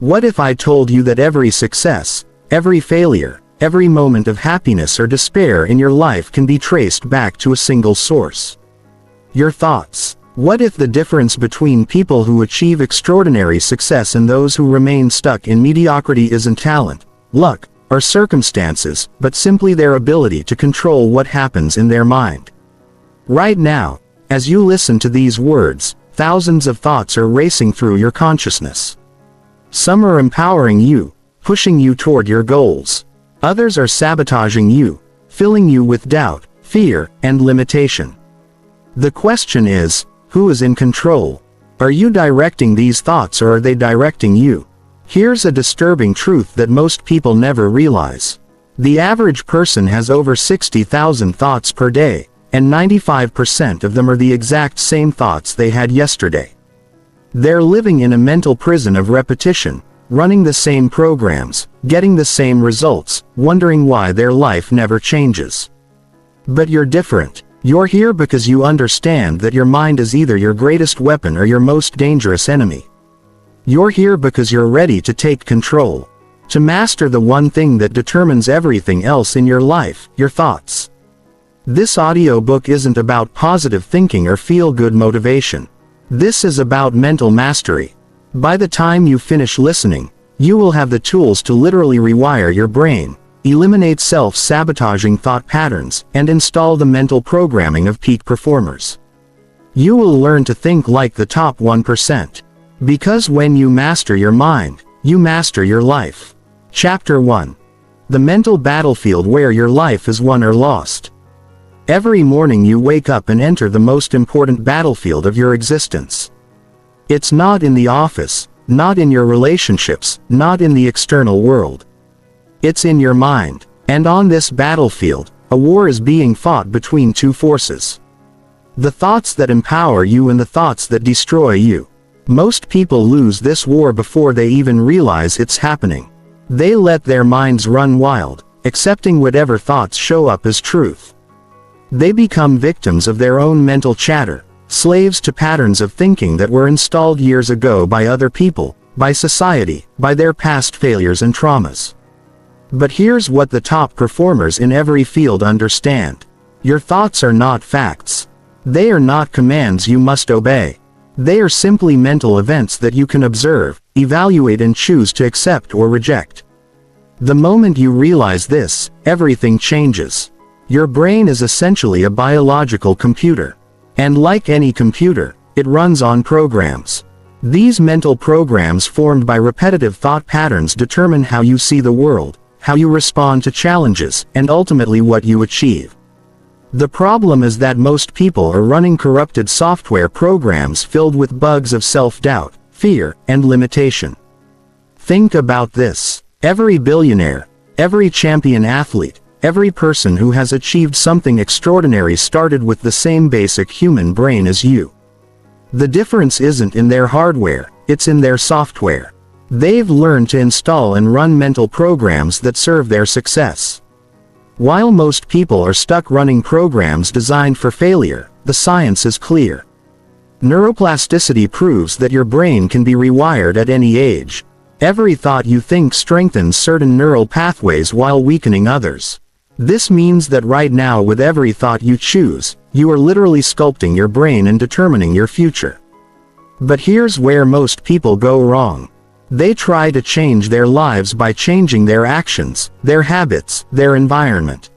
What if I told you that every success, every failure, every moment of happiness or despair in your life can be traced back to a single source? Your thoughts. What if the difference between people who achieve extraordinary success and those who remain stuck in mediocrity isn't talent, luck, or circumstances, but simply their ability to control what happens in their mind? Right now, as you listen to these words, thousands of thoughts are racing through your consciousness. Some are empowering you, pushing you toward your goals. Others are sabotaging you, filling you with doubt, fear, and limitation. The question is, who is in control? Are you directing these thoughts or are they directing you? Here's a disturbing truth that most people never realize. The average person has over 60,000 thoughts per day, and 95% of them are the exact same thoughts they had yesterday. They're living in a mental prison of repetition, running the same programs, getting the same results, wondering why their life never changes. But you're different. You're here because you understand that your mind is either your greatest weapon or your most dangerous enemy. You're here because you're ready to take control, to master the one thing that determines everything else in your life, your thoughts. This audiobook isn't about positive thinking or feel-good motivation. This is about mental mastery. By the time you finish listening, you will have the tools to literally rewire your brain, eliminate self-sabotaging thought patterns, and install the mental programming of peak performers. You will learn to think like the top 1%. Because when you master your mind, you master your life. Chapter 1. The mental battlefield where your life is won or lost. Every morning you wake up and enter the most important battlefield of your existence. It's not in the office, not in your relationships, not in the external world. It's in your mind, and on this battlefield, a war is being fought between two forces. The thoughts that empower you and the thoughts that destroy you. Most people lose this war before they even realize it's happening. They let their minds run wild, accepting whatever thoughts show up as truth. They become victims of their own mental chatter, slaves to patterns of thinking that were installed years ago by other people, by society, by their past failures and traumas. But here's what the top performers in every field understand. Your thoughts are not facts. They are not commands you must obey. They are simply mental events that you can observe, evaluate and choose to accept or reject. The moment you realize this, everything changes. Your brain is essentially a biological computer. And like any computer, it runs on programs. These mental programs formed by repetitive thought patterns determine how you see the world, how you respond to challenges, and ultimately what you achieve. The problem is that most people are running corrupted software programs filled with bugs of self-doubt, fear, and limitation. Think about this. Every billionaire, every champion athlete, every person who has achieved something extraordinary started with the same basic human brain as you. The difference isn't in their hardware, it's in their software. They've learned to install and run mental programs that serve their success. While most people are stuck running programs designed for failure, the science is clear. Neuroplasticity proves that your brain can be rewired at any age. Every thought you think strengthens certain neural pathways while weakening others. This means that right now with every thought you choose, you are literally sculpting your brain and determining your future. But here's where most people go wrong. They try to change their lives by changing their actions, their habits, their environment.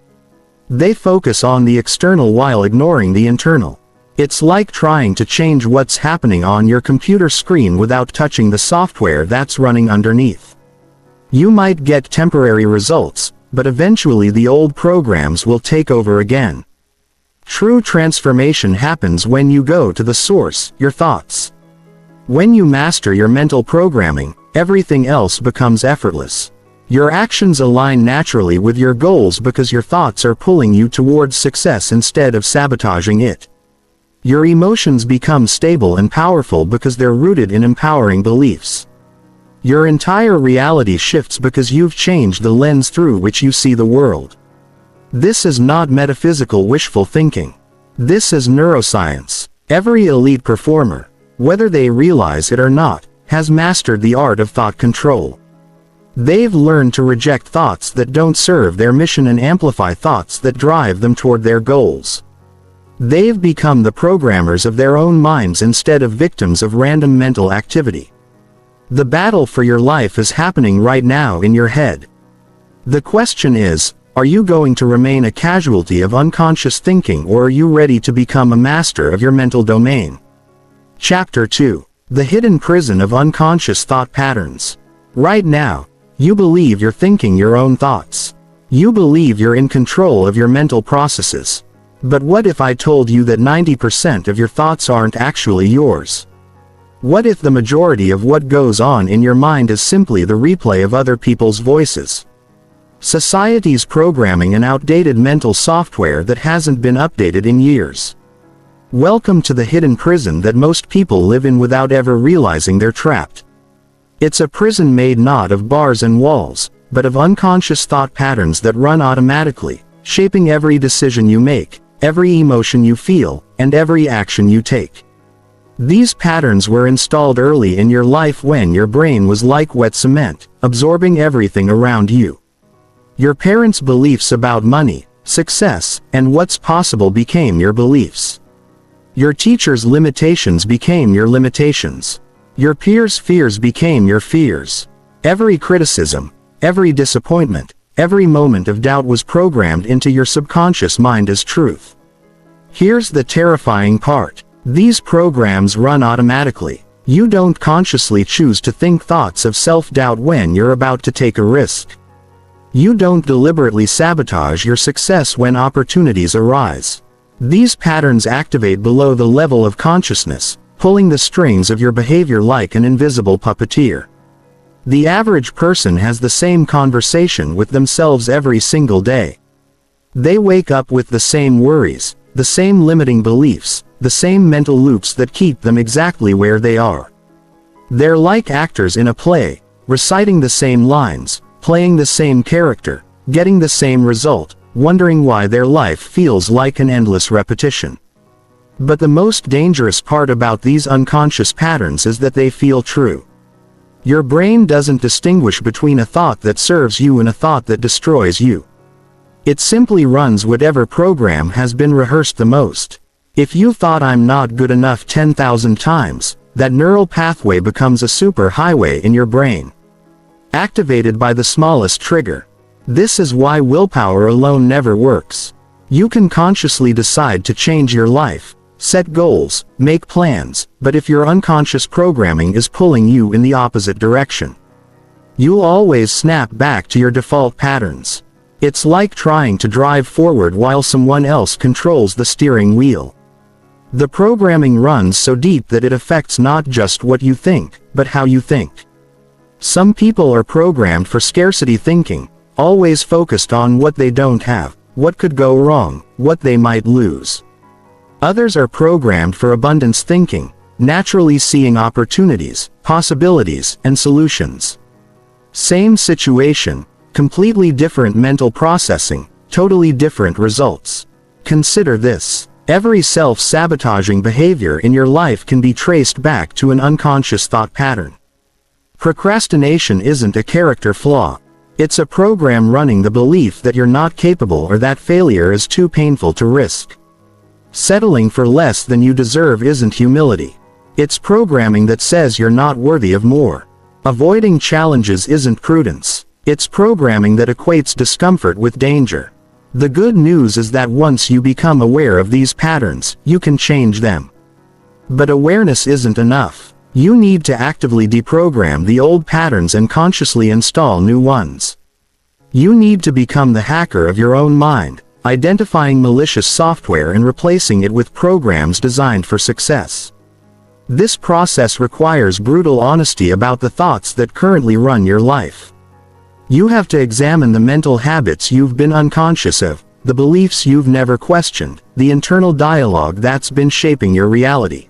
They focus on the external while ignoring the internal. It's like trying to change what's happening on your computer screen without touching the software that's running underneath. You might get temporary results, but eventually the old programs will take over again. True transformation happens when you go to the source, your thoughts. When you master your mental programming, everything else becomes effortless. Your actions align naturally with your goals because your thoughts are pulling you towards success instead of sabotaging it. Your emotions become stable and powerful because they're rooted in empowering beliefs. Your entire reality shifts because you've changed the lens through which you see the world. This is not metaphysical wishful thinking. This is neuroscience. Every elite performer, whether they realize it or not, has mastered the art of thought control. They've learned to reject thoughts that don't serve their mission and amplify thoughts that drive them toward their goals. They've become the programmers of their own minds instead of victims of random mental activity. The battle for your life is happening right now in your head. The question is, are you going to remain a casualty of unconscious thinking, or are you ready to become a master of your mental domain? Chapter 2. The Hidden Prison of Unconscious Thought Patterns. Right now, you believe you're thinking your own thoughts. You believe you're in control of your mental processes. But what if I told you that 90% of your thoughts aren't actually yours? What if the majority of what goes on in your mind is simply the replay of other people's voices? Society's programming and outdated mental software that hasn't been updated in years. Welcome to the hidden prison that most people live in without ever realizing they're trapped. It's a prison made not of bars and walls, but of unconscious thought patterns that run automatically, shaping every decision you make, every emotion you feel, and every action you take. These patterns were installed early in your life when your brain was like wet cement, absorbing everything around you. Your parents' beliefs about money, success, and what's possible became your beliefs. Your teacher's limitations became your limitations. Your peers' fears became your fears. Every criticism, every disappointment, every moment of doubt was programmed into your subconscious mind as truth. Here's the terrifying part. These programs run automatically. You don't consciously choose to think thoughts of self-doubt when you're about to take a risk. You don't deliberately sabotage your success when opportunities arise. These patterns activate below the level of consciousness, pulling the strings of your behavior like an invisible puppeteer. The average person has the same conversation with themselves every single day. They wake up with the same worries, the same limiting beliefs, the same mental loops that keep them exactly where they are. They're like actors in a play, reciting the same lines, playing the same character, getting the same result, wondering why their life feels like an endless repetition. But the most dangerous part about these unconscious patterns is that they feel true. Your brain doesn't distinguish between a thought that serves you and a thought that destroys you. It simply runs whatever program has been rehearsed the most. If you thought "I'm not good enough" 10,000 times, that neural pathway becomes a super highway in your brain, activated by the smallest trigger. This is why willpower alone never works. You can consciously decide to change your life, set goals, make plans, but if your unconscious programming is pulling you in the opposite direction, you'll always snap back to your default patterns. It's like trying to drive forward while someone else controls the steering wheel. The programming runs so deep that it affects not just what you think, but how you think. Some people are programmed for scarcity thinking, always focused on what they don't have, what could go wrong, what they might lose. Others are programmed for abundance thinking, naturally seeing opportunities, possibilities, and solutions. Same situation, completely different mental processing, totally different results. Consider this. Every self-sabotaging behavior in your life can be traced back to an unconscious thought pattern. Procrastination isn't a character flaw. It's a program running the belief that you're not capable or that failure is too painful to risk. Settling for less than you deserve isn't humility. It's programming that says you're not worthy of more. Avoiding challenges isn't prudence. It's programming that equates discomfort with danger. The good news is that once you become aware of these patterns, you can change them. But awareness isn't enough. You need to actively deprogram the old patterns and consciously install new ones. You need to become the hacker of your own mind, identifying malicious software and replacing it with programs designed for success. This process requires brutal honesty about the thoughts that currently run your life. You have to examine the mental habits you've been unconscious of, the beliefs you've never questioned, the internal dialogue that's been shaping your reality.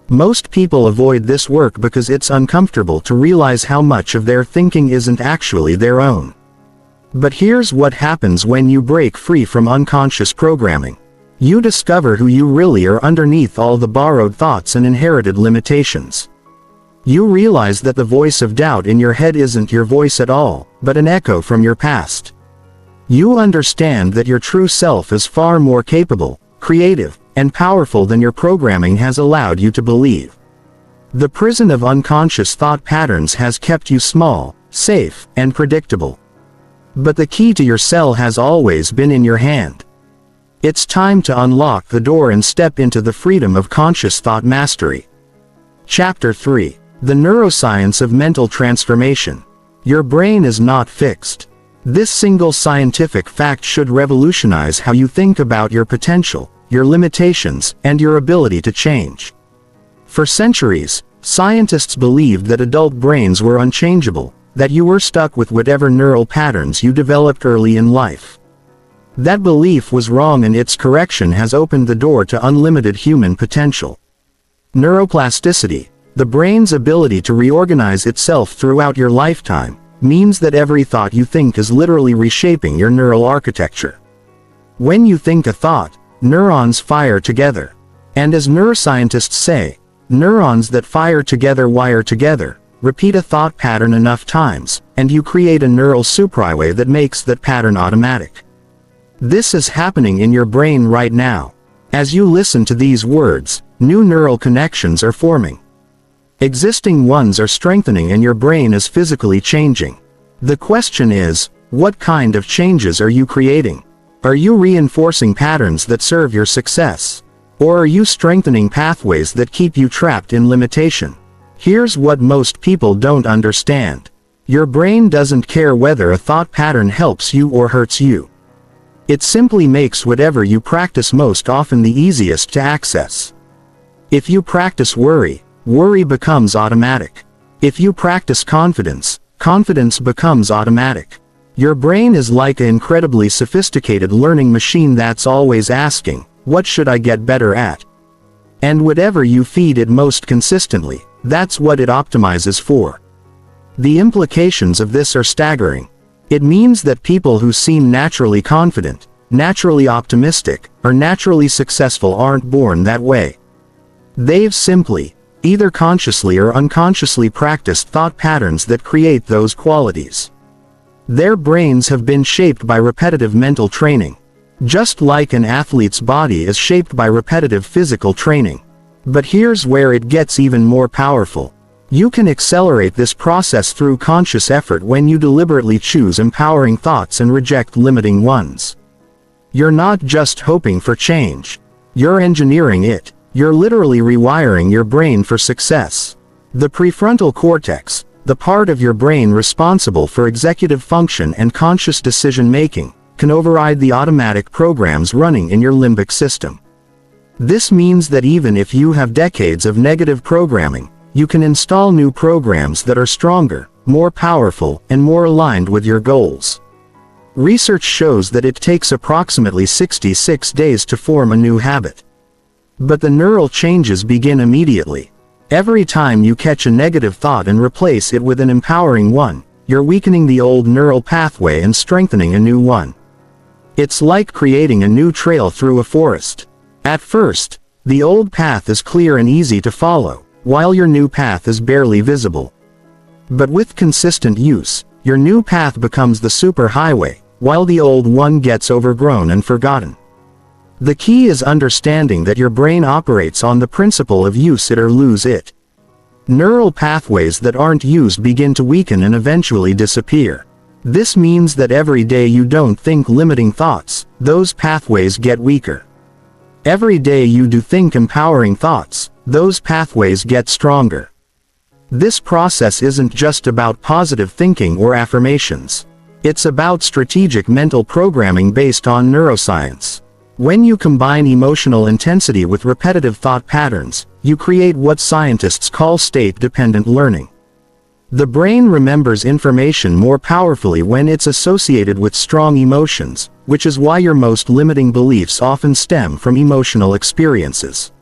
Most people avoid this work because it's uncomfortable to realize how much of their thinking isn't actually their own. But here's what happens when you break free from unconscious programming. You discover who you really are underneath all the borrowed thoughts and inherited limitations. You realize that the voice of doubt in your head isn't your voice at all, but an echo from your past. You understand that your true self is far more capable, creative, and powerful than your programming has allowed you to believe. The prison of unconscious thought patterns has kept you small, safe, and predictable. But the key to your cell has always been in your hand. It's time to unlock the door and step into the freedom of conscious thought mastery. Chapter 3. The Neuroscience of Mental Transformation. Your brain is not fixed. This single scientific fact should revolutionize how you think about your potential, your limitations, and your ability to change. For centuries, scientists believed that adult brains were unchangeable, that you were stuck with whatever neural patterns you developed early in life. That belief was wrong, and its correction has opened the door to unlimited human potential. Neuroplasticity, the brain's ability to reorganize itself throughout your lifetime, means that every thought you think is literally reshaping your neural architecture. When you think a thought, neurons fire together. And as neuroscientists say, neurons that fire together wire together. Repeat a thought pattern enough times, and you create a neural superhighway that makes that pattern automatic. This is happening in your brain right now. As you listen to these words, new neural connections are forming. Existing ones are strengthening and your brain is physically changing. The question is, what kind of changes are you creating? Are you reinforcing patterns that serve your success? Or are you strengthening pathways that keep you trapped in limitation? Here's what most people don't understand. Your brain doesn't care whether a thought pattern helps you or hurts you. It simply makes whatever you practice most often the easiest to access. If you practice worry, worry becomes automatic. If you practice confidence, confidence becomes automatic. Your brain is like an incredibly sophisticated learning machine that's always asking, what should I get better at? And whatever you feed it most consistently, that's what it optimizes for. The implications of this are staggering. It means that people who seem naturally confident, naturally optimistic, or naturally successful aren't born that way. They've simply, either consciously or unconsciously practiced thought patterns that create those qualities. Their brains have been shaped by repetitive mental training, just like an athlete's body is shaped by repetitive physical training. But here's where it gets even more powerful. You can accelerate this process through conscious effort when you deliberately choose empowering thoughts and reject limiting ones. You're not just hoping for change. You're engineering it. You're literally rewiring your brain for success. The prefrontal cortex, the part of your brain responsible for executive function and conscious decision-making, can override the automatic programs running in your limbic system. This means that even if you have decades of negative programming, you can install new programs that are stronger, more powerful, and more aligned with your goals. Research shows that it takes approximately 66 days to form a new habit. But the neural changes begin immediately. Every time you catch a negative thought and replace it with an empowering one, you're weakening the old neural pathway and strengthening a new one. It's like creating a new trail through a forest. At first, the old path is clear and easy to follow, while your new path is barely visible. But with consistent use, your new path becomes the superhighway, while the old one gets overgrown and forgotten. The key is understanding that your brain operates on the principle of use it or lose it. Neural pathways that aren't used begin to weaken and eventually disappear. This means that every day you don't think limiting thoughts, those pathways get weaker. Every day you do think empowering thoughts, those pathways get stronger. This process isn't just about positive thinking or affirmations. It's about strategic mental programming based on neuroscience. When you combine emotional intensity with repetitive thought patterns, you create what scientists call state-dependent learning. The brain remembers information more powerfully when it's associated with strong emotions, which is why your most limiting beliefs often stem from emotional experiences.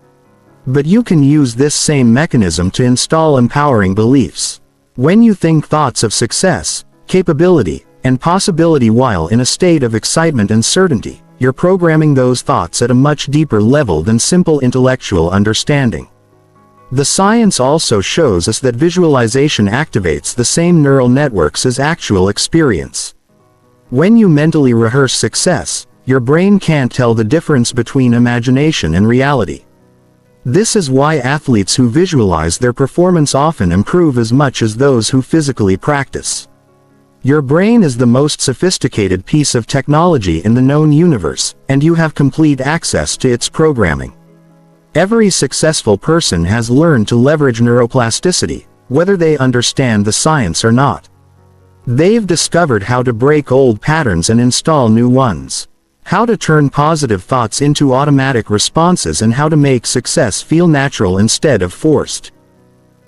But you can use this same mechanism to install empowering beliefs. When you think thoughts of success, capability, and possibility while in a state of excitement and certainty, you're programming those thoughts at a much deeper level than simple intellectual understanding. The science also shows us that visualization activates the same neural networks as actual experience. When you mentally rehearse success, your brain can't tell the difference between imagination and reality. This is why athletes who visualize their performance often improve as much as those who physically practice. Your brain is the most sophisticated piece of technology in the known universe, and you have complete access to its programming. Every successful person has learned to leverage neuroplasticity, whether they understand the science or not. They've discovered how to break old patterns and install new ones, how to turn positive thoughts into automatic responses, and how to make success feel natural instead of forced.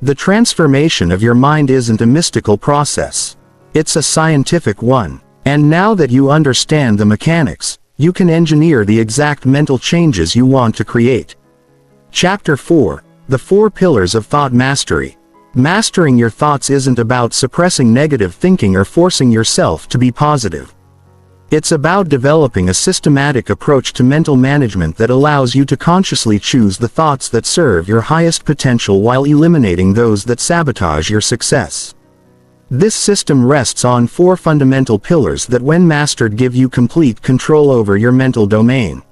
The transformation of your mind isn't a mystical process. It's a scientific one. And now that you understand the mechanics, you can engineer the exact mental changes you want to create. Chapter 4. The 4 Pillars of Thought Mastery. Mastering your thoughts isn't about suppressing negative thinking or forcing yourself to be positive. It's about developing a systematic approach to mental management that allows you to consciously choose the thoughts that serve your highest potential while eliminating those that sabotage your success. This system rests on 4 fundamental pillars that, when mastered, give you complete control over your mental domain.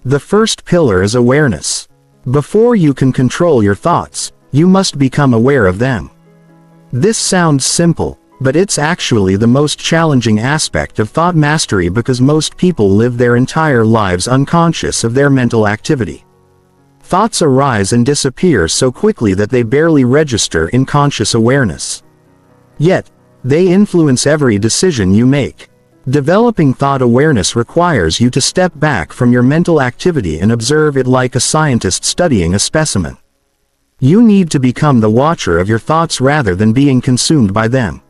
The first pillar is awareness. Before you can control your thoughts, you must become aware of them. This sounds simple, but it's actually the most challenging aspect of thought mastery because most people live their entire lives unconscious of their mental activity. Thoughts arise and disappear so quickly that they barely register in conscious awareness. Yet, they influence every decision you make. Developing thought awareness requires you to step back from your mental activity and observe it like a scientist studying a specimen. You need to become the watcher of your thoughts rather than being consumed by them.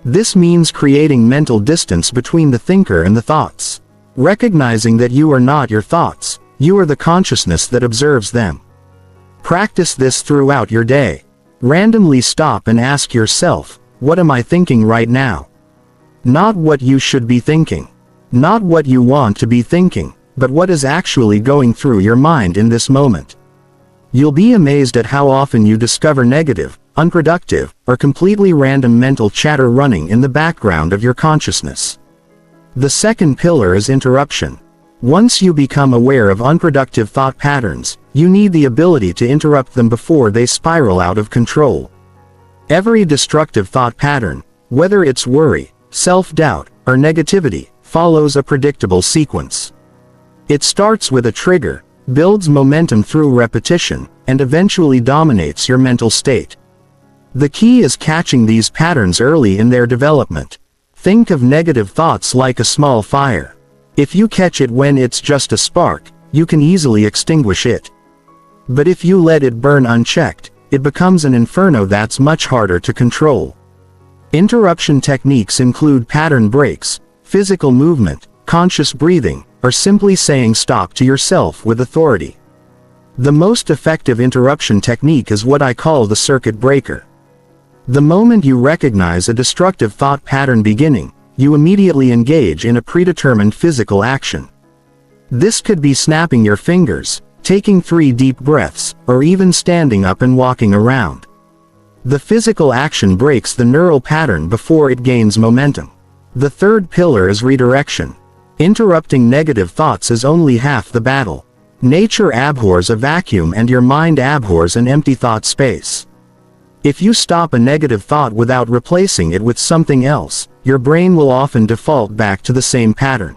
This means creating mental distance between the thinker and the thoughts. Recognizing that you are not your thoughts, you are the consciousness that observes them. Practice this throughout your day. Randomly stop and ask yourself, what am I thinking right now? Not what you should be thinking. Not what you want to be thinking, but what is actually going through your mind in this moment. You'll be amazed at how often you discover negative, unproductive, or completely random mental chatter running in the background of your consciousness. The second pillar is interruption. Once you become aware of unproductive thought patterns, you need the ability to interrupt them before they spiral out of control. Every destructive thought pattern, whether it's worry, self-doubt, or negativity, follows a predictable sequence. It starts with a trigger, builds momentum through repetition, and eventually dominates your mental state. The key is catching these patterns early in their development. Think of negative thoughts like a small fire. If you catch it when it's just a spark, you can easily extinguish it. But if you let it burn unchecked, it becomes an inferno that's much harder to control. Interruption techniques include pattern breaks, physical movement, conscious breathing, or simply saying stop to yourself with authority. The most effective interruption technique is what I call the circuit breaker. The moment you recognize a destructive thought pattern beginning, you immediately engage in a predetermined physical action. This could be snapping your fingers, taking 3 deep breaths, or even standing up and walking around. The physical action breaks the neural pattern before it gains momentum. The third pillar is redirection. Interrupting negative thoughts is only half the battle. Nature abhors a vacuum and your mind abhors an empty thought space. If you stop a negative thought without replacing it with something else, your brain will often default back to the same pattern.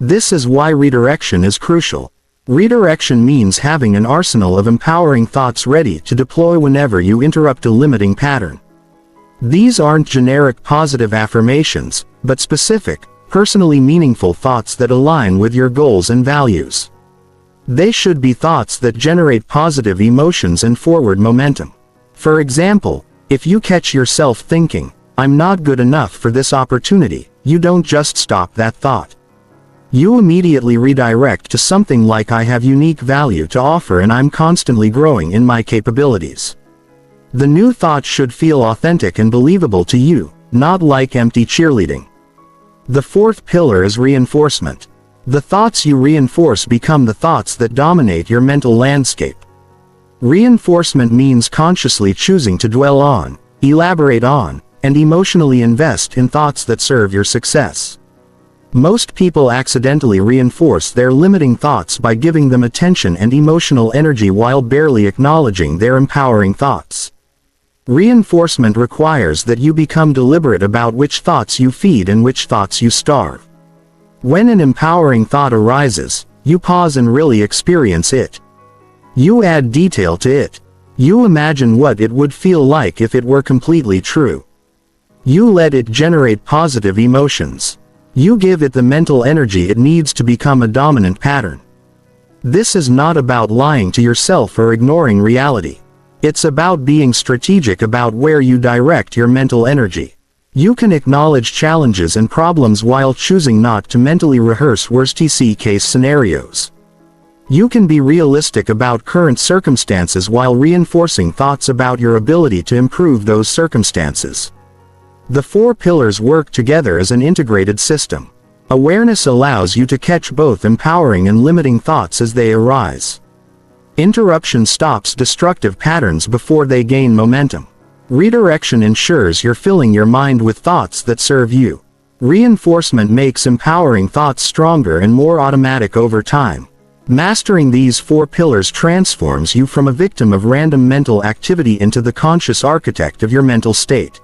This is why redirection is crucial. Redirection means having an arsenal of empowering thoughts ready to deploy whenever you interrupt a limiting pattern. These aren't generic positive affirmations, but specific, personally meaningful thoughts that align with your goals and values. They should be thoughts that generate positive emotions and forward momentum. For example, if you catch yourself thinking, "I'm not good enough for this opportunity," you don't just stop that thought. You immediately redirect to something like "I have unique value to offer and I'm constantly growing in my capabilities." The new thought should feel authentic and believable to you, not like empty cheerleading. The fourth pillar is reinforcement. The thoughts you reinforce become the thoughts that dominate your mental landscape. Reinforcement means consciously choosing to dwell on, elaborate on, and emotionally invest in thoughts that serve your success. Most people accidentally reinforce their limiting thoughts by giving them attention and emotional energy while barely acknowledging their empowering thoughts. Reinforcement requires that you become deliberate about which thoughts you feed and which thoughts you starve. When an empowering thought arises, you pause and really experience it. You add detail to it. You imagine what it would feel like if it were completely true. You let it generate positive emotions. You give it the mental energy it needs to become a dominant pattern. This is not about lying to yourself or ignoring reality. It's about being strategic about where you direct your mental energy. You can acknowledge challenges and problems while choosing not to mentally rehearse worst-case scenarios. You can be realistic about current circumstances while reinforcing thoughts about your ability to improve those circumstances. The four pillars work together as an integrated system. Awareness allows you to catch both empowering and limiting thoughts as they arise. Interruption stops destructive patterns before they gain momentum. Redirection ensures you're filling your mind with thoughts that serve you. Reinforcement makes empowering thoughts stronger and more automatic over time. Mastering these four pillars transforms you from a victim of random mental activity into the conscious architect of your mental state.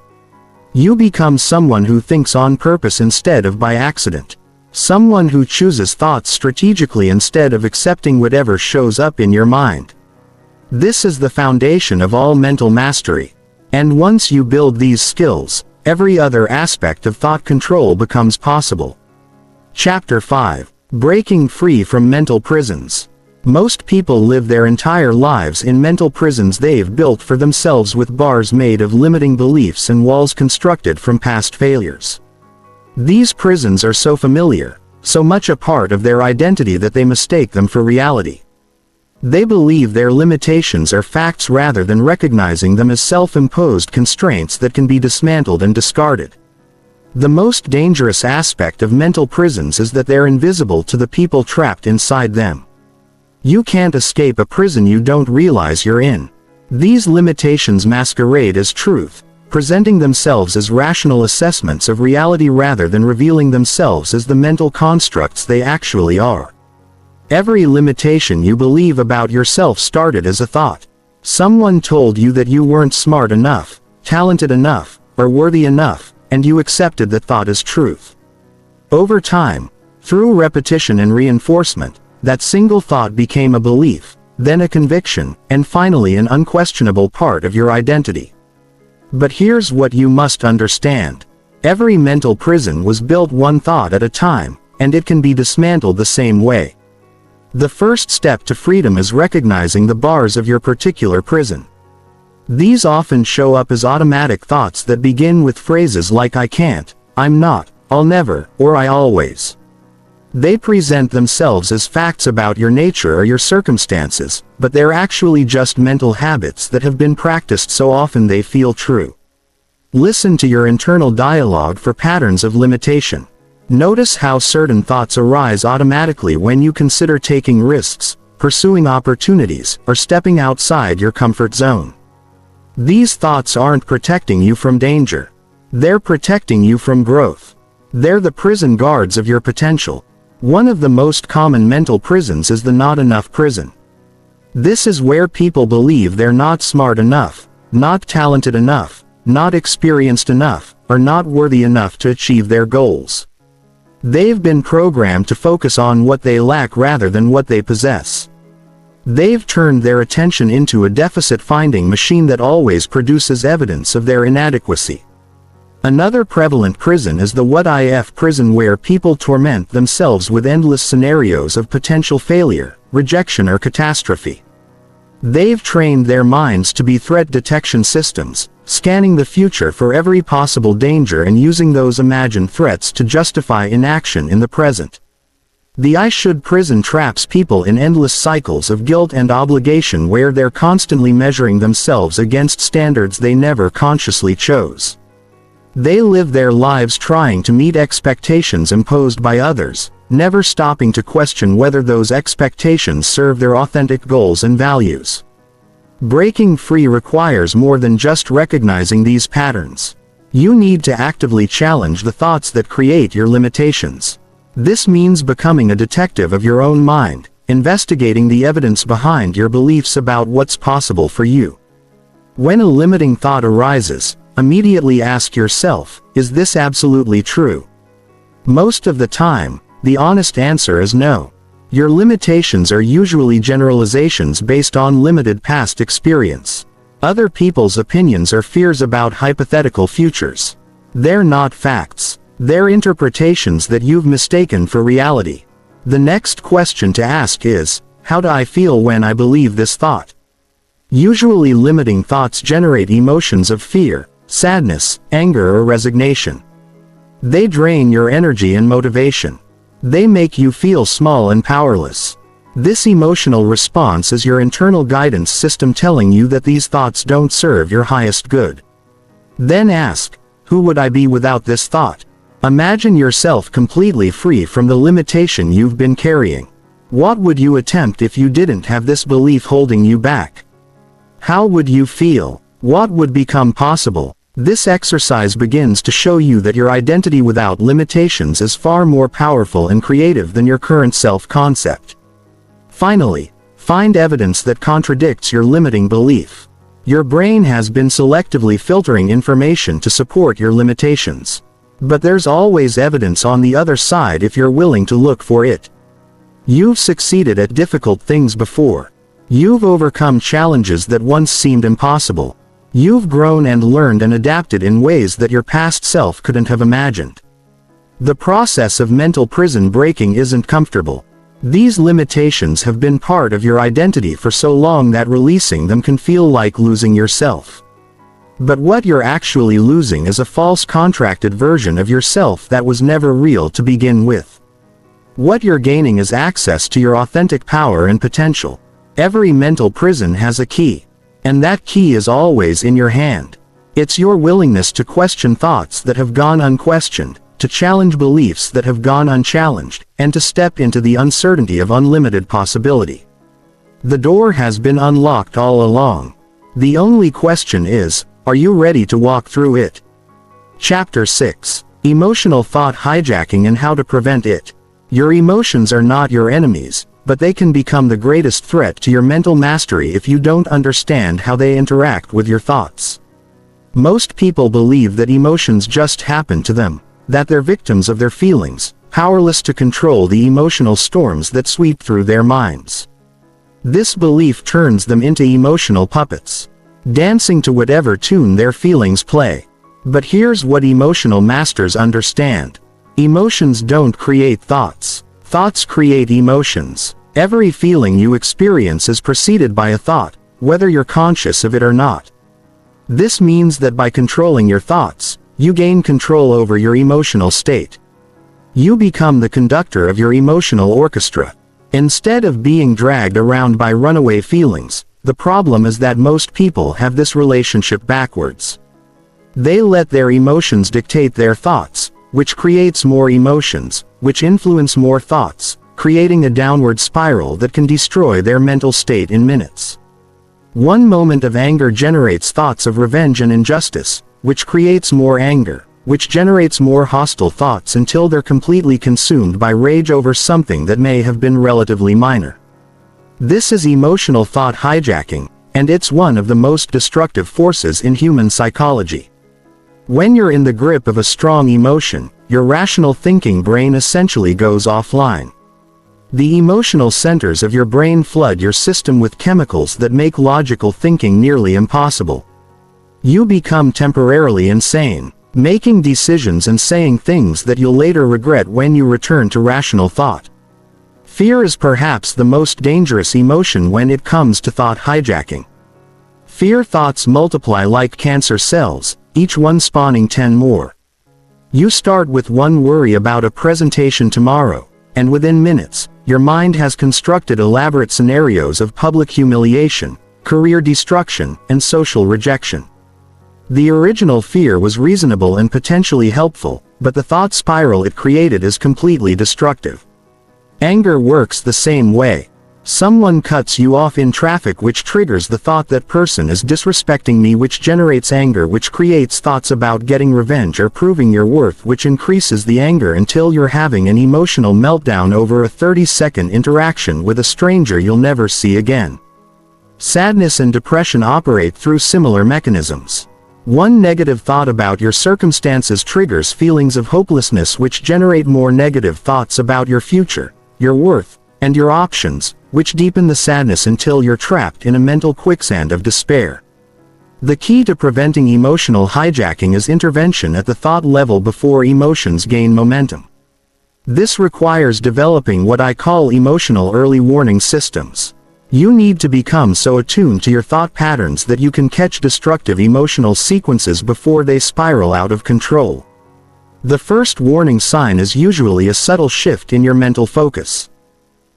You become someone who thinks on purpose instead of by accident. Someone who chooses thoughts strategically instead of accepting whatever shows up in your mind. This is the foundation of all mental mastery. And once you build these skills, every other aspect of thought control becomes possible. Chapter 5. Breaking free from mental prisons. Most people live their entire lives in mental prisons they've built for themselves with bars made of limiting beliefs and walls constructed from past failures. These prisons are so familiar, so much a part of their identity that they mistake them for reality. They believe their limitations are facts rather than recognizing them as self-imposed constraints that can be dismantled and discarded. The most dangerous aspect of mental prisons is that they're invisible to the people trapped inside them. You can't escape a prison you don't realize you're in. These limitations masquerade as truth, presenting themselves as rational assessments of reality rather than revealing themselves as the mental constructs they actually are. Every limitation you believe about yourself started as a thought. Someone told you that you weren't smart enough, talented enough, or worthy enough, and you accepted that thought as truth. Over time, through repetition and reinforcement, that single thought became a belief, then a conviction, and finally an unquestionable part of your identity. But here's what you must understand. Every mental prison was built one thought at a time, and it can be dismantled the same way. The first step to freedom is recognizing the bars of your particular prison. These often show up as automatic thoughts that begin with phrases like I can't, I'm not, I'll never, or I always. They present themselves as facts about your nature or your circumstances, but they're actually just mental habits that have been practiced so often they feel true. Listen to your internal dialogue for patterns of limitation. Notice how certain thoughts arise automatically when you consider taking risks, pursuing opportunities, or stepping outside your comfort zone. These thoughts aren't protecting you from danger. They're protecting you from growth. They're the prison guards of your potential. One of the most common mental prisons is the not enough prison. This is where people believe they're not smart enough, not talented enough, not experienced enough, or not worthy enough to achieve their goals. They've been programmed to focus on what they lack rather than what they possess. They've turned their attention into a deficit-finding machine that always produces evidence of their inadequacy. Another prevalent prison is the what if prison, where people torment themselves with endless scenarios of potential failure, rejection, or catastrophe. They've trained their minds to be threat detection systems, scanning the future for every possible danger and using those imagined threats to justify inaction in the present. The I should prison traps people in endless cycles of guilt and obligation where they're constantly measuring themselves against standards they never consciously chose. They live their lives trying to meet expectations imposed by others, never stopping to question whether those expectations serve their authentic goals and values. Breaking free requires more than just recognizing these patterns. You need to actively challenge the thoughts that create your limitations. This means becoming a detective of your own mind, investigating the evidence behind your beliefs about what's possible for you. When a limiting thought arises, immediately ask yourself, is this absolutely true? Most of the time, the honest answer is no. Your limitations are usually generalizations based on limited past experience. Other people's opinions are fears about hypothetical futures. They're not facts. They're interpretations that you've mistaken for reality. The next question to ask is, how do I feel when I believe this thought? Usually limiting thoughts generate emotions of fear, sadness, anger or resignation. They drain your energy and motivation. They make you feel small and powerless. This emotional response is your internal guidance system telling you that these thoughts don't serve your highest good. Then ask, who would I be without this thought? Imagine yourself completely free from the limitation you've been carrying. What would you attempt if you didn't have this belief holding you back? How would you feel? What would become possible? This exercise begins to show you that your identity without limitations is far more powerful and creative than your current self-concept. Finally, find evidence that contradicts your limiting belief. Your brain has been selectively filtering information to support your limitations. But there's always evidence on the other side if you're willing to look for it. You've succeeded at difficult things before. You've overcome challenges that once seemed impossible. You've grown and learned and adapted in ways that your past self couldn't have imagined. The process of mental prison breaking isn't comfortable. These limitations have been part of your identity for so long that releasing them can feel like losing yourself. But what you're actually losing is a false contracted version of yourself that was never real to begin with. What you're gaining is access to your authentic power and potential. Every mental prison has a key. And that key is always in your hand. It's your willingness to question thoughts that have gone unquestioned, to challenge beliefs that have gone unchallenged, and to step into the uncertainty of unlimited possibility. The door has been unlocked all along. The only question is, are you ready to walk through it? Chapter 6. Emotional Thought Hijacking and How to Prevent It. Your emotions are not your enemies, but they can become the greatest threat to your mental mastery if you don't understand how they interact with your thoughts. Most people believe that emotions just happen to them, that they're victims of their feelings, powerless to control the emotional storms that sweep through their minds. This belief turns them into emotional puppets, dancing to whatever tune their feelings play. But here's what emotional masters understand. Emotions don't create thoughts. Thoughts create emotions. Every feeling you experience is preceded by a thought, whether you're conscious of it or not. This means that by controlling your thoughts, you gain control over your emotional state. You become the conductor of your emotional orchestra. Instead of being dragged around by runaway feelings, the problem is that most people have this relationship backwards. They let their emotions dictate their thoughts, which creates more emotions, which influence more thoughts, creating a downward spiral that can destroy their mental state in minutes. One moment of anger generates thoughts of revenge and injustice, which creates more anger, which generates more hostile thoughts until they're completely consumed by rage over something that may have been relatively minor. This is emotional thought hijacking, and it's one of the most destructive forces in human psychology. When you're in the grip of a strong emotion, your rational thinking brain essentially goes offline. The emotional centers of your brain flood your system with chemicals that make logical thinking nearly impossible. You become temporarily insane, making decisions and saying things that you'll later regret when you return to rational thought. Fear is perhaps the most dangerous emotion when it comes to thought hijacking. Fear thoughts multiply like cancer cells, each one spawning 10 more. You start with one worry about a presentation tomorrow, and within minutes, your mind has constructed elaborate scenarios of public humiliation, career destruction, and social rejection. The original fear was reasonable and potentially helpful, but the thought spiral it created is completely destructive. Anger works the same way. Someone cuts you off in traffic, which triggers the thought that person is disrespecting me, which generates anger, which creates thoughts about getting revenge or proving your worth, which increases the anger until you're having an emotional meltdown over a 30-second interaction with a stranger you'll never see again. Sadness and depression operate through similar mechanisms. One negative thought about your circumstances triggers feelings of hopelessness, which generate more negative thoughts about your future, your worth, and your options, which deepen the sadness until you're trapped in a mental quicksand of despair. The key to preventing emotional hijacking is intervention at the thought level before emotions gain momentum. This requires developing what I call emotional early warning systems. You need to become so attuned to your thought patterns that you can catch destructive emotional sequences before they spiral out of control. The first warning sign is usually a subtle shift in your mental focus.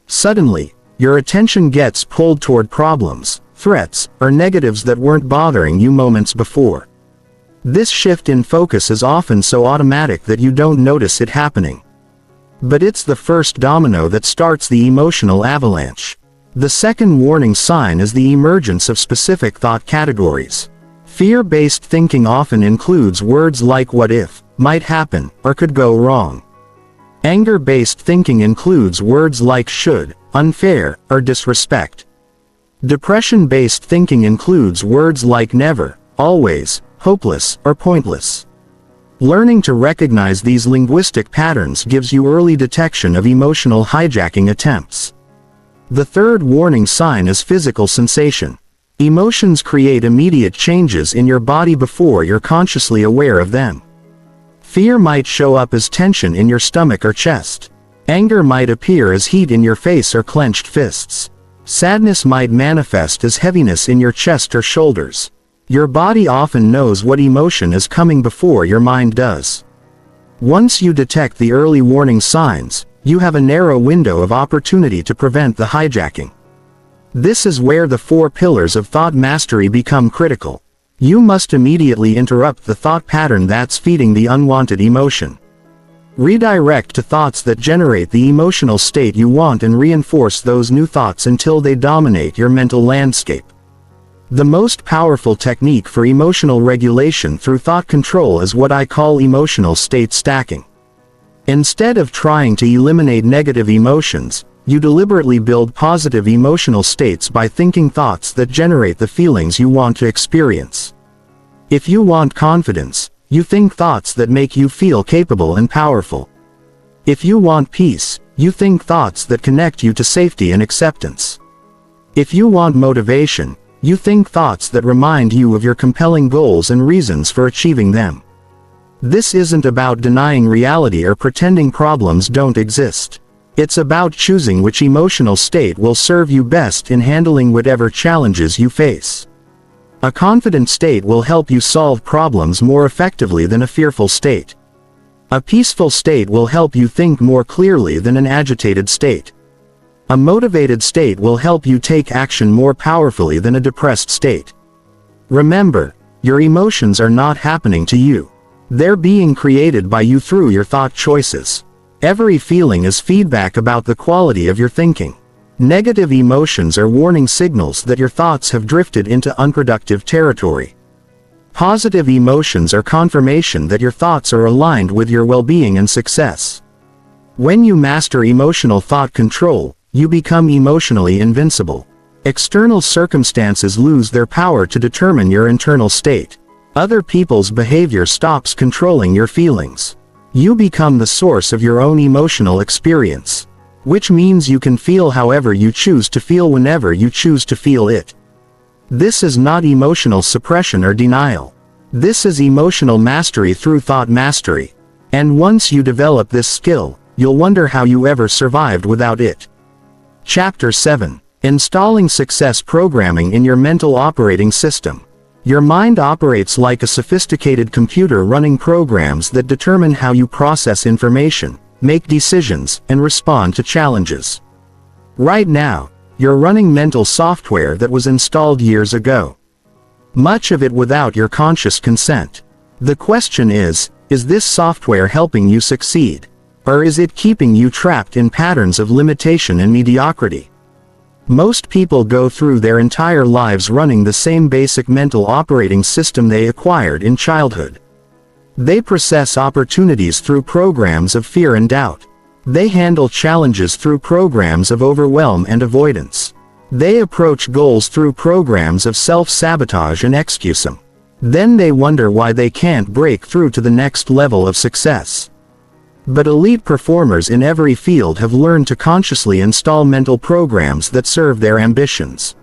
Suddenly, your attention gets pulled toward problems, threats, or negatives that weren't bothering you moments before. This shift in focus is often so automatic that you don't notice it happening. But it's the first domino that starts the emotional avalanche. The second warning sign is the emergence of specific thought categories. Fear-based thinking often includes words like what if, might happen, or could go wrong. Anger-based thinking includes words like should, unfair, or disrespect. Depression-based thinking includes words like never, always, hopeless, or pointless. Learning to recognize these linguistic patterns gives you early detection of emotional hijacking attempts. The third warning sign is physical sensation. Emotions create immediate changes in your body before you're consciously aware of them. Fear might show up as tension in your stomach or chest. Anger might appear as heat in your face or clenched fists. Sadness might manifest as heaviness in your chest or shoulders. Your body often knows what emotion is coming before your mind does. Once you detect the early warning signs, you have a narrow window of opportunity to prevent the hijacking. This is where the 4 pillars of thought mastery become critical. You must immediately interrupt the thought pattern that's feeding the unwanted emotion. Redirect to thoughts that generate the emotional state you want and reinforce those new thoughts until they dominate your mental landscape. The most powerful technique for emotional regulation through thought control is what I call emotional state stacking. Instead of trying to eliminate negative emotions, you deliberately build positive emotional states by thinking thoughts that generate the feelings you want to experience. If you want confidence, you think thoughts that make you feel capable and powerful. If you want peace, you think thoughts that connect you to safety and acceptance. If you want motivation, you think thoughts that remind you of your compelling goals and reasons for achieving them. This isn't about denying reality or pretending problems don't exist. It's about choosing which emotional state will serve you best in handling whatever challenges you face. A confident state will help you solve problems more effectively than a fearful state. A peaceful state will help you think more clearly than an agitated state. A motivated state will help you take action more powerfully than a depressed state. Remember, your emotions are not happening to you. They're being created by you through your thought choices. Every feeling is feedback about the quality of your thinking. Negative emotions are warning signals that your thoughts have drifted into unproductive territory. Positive emotions are confirmation that your thoughts are aligned with your well-being and success. When you master emotional thought control, you become emotionally invincible. External circumstances lose their power to determine your internal state. Other people's behavior stops controlling your feelings. You become the source of your own emotional experience, which means you can feel however you choose to feel whenever you choose to feel it. This is not emotional suppression or denial. This is emotional mastery through thought mastery. And once you develop this skill, you'll wonder how you ever survived without it. Chapter 7. Installing Success Programming in Your Mental Operating System. Your mind operates like a sophisticated computer running programs that determine how you process information, make decisions, and respond to challenges. Right now, you're running mental software that was installed years ago. Much of it without your conscious consent. The question is this software helping you succeed? Or is it keeping you trapped in patterns of limitation and mediocrity? Most people go through their entire lives running the same basic mental operating system they acquired in childhood. They process opportunities through programs of fear and doubt. They handle challenges through programs of overwhelm and avoidance. They approach goals through programs of self-sabotage and excusing. Then they wonder why they can't break through to the next level of success. But elite performers in every field have learned to consciously install mental programs that serve their ambitions.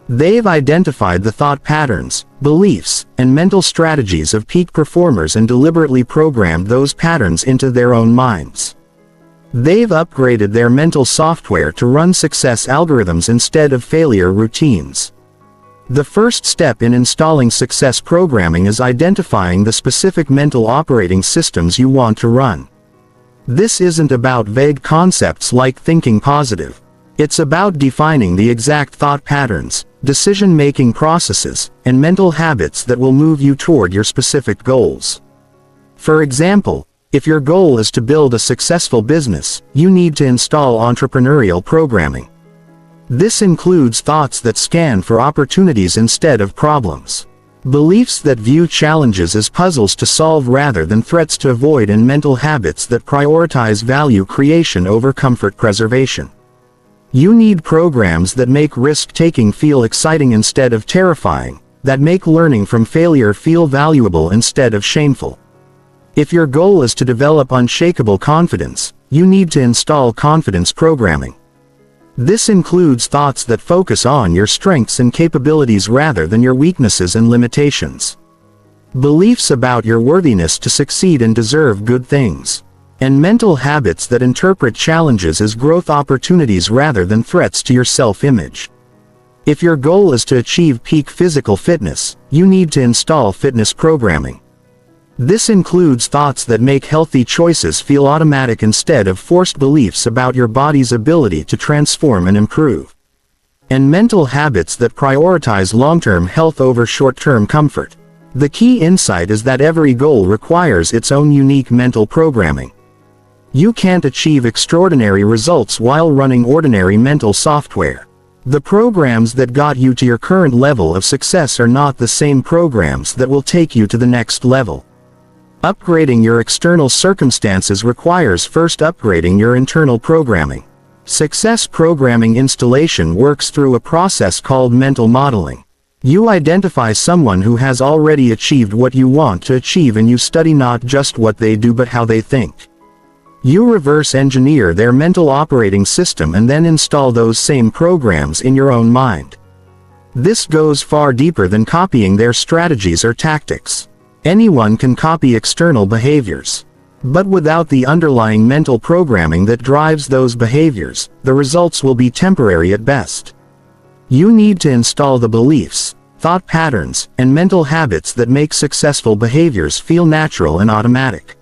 They've identified the thought patterns, beliefs, and mental strategies of peak performers and deliberately programmed those patterns into their own minds. They've upgraded their mental software to run success algorithms instead of failure routines. The first step in installing success programming is identifying the specific mental operating systems you want to run. This isn't about vague concepts like thinking positive. It's about defining the exact thought patterns, decision-making processes, and mental habits that will move you toward your specific goals. For example, if your goal is to build a successful business, you need to install entrepreneurial programming. This includes thoughts that scan for opportunities instead of problems. Beliefs that view challenges as puzzles to solve rather than threats to avoid, and mental habits that prioritize value creation over comfort preservation. You need programs that make risk-taking feel exciting instead of terrifying, that make learning from failure feel valuable instead of shameful. If your goal is to develop unshakable confidence, you need to install confidence programming. This includes thoughts that focus on your strengths and capabilities rather than your weaknesses and limitations. Beliefs about your worthiness to succeed and deserve good things. And mental habits that interpret challenges as growth opportunities rather than threats to your self-image. If your goal is to achieve peak physical fitness, you need to install fitness programming. This includes thoughts that make healthy choices feel automatic instead of forced beliefs about your body's ability to transform and improve. And mental habits that prioritize long-term health over short-term comfort. The key insight is that every goal requires its own unique mental programming. You can't achieve extraordinary results while running ordinary mental software. The programs that got you to your current level of success are not the same programs that will take you to the next level. Upgrading your external circumstances requires first upgrading your internal programming. Success programming installation works through a process called mental modeling. You identify someone who has already achieved what you want to achieve, and you study not just what they do but how they think. You reverse engineer their mental operating system and then install those same programs in your own mind. This goes far deeper than copying their strategies or tactics. Anyone can copy external behaviors. But without the underlying mental programming that drives those behaviors, the results will be temporary at best. You need to install the beliefs, thought patterns, and mental habits that make successful behaviors feel natural and automatic.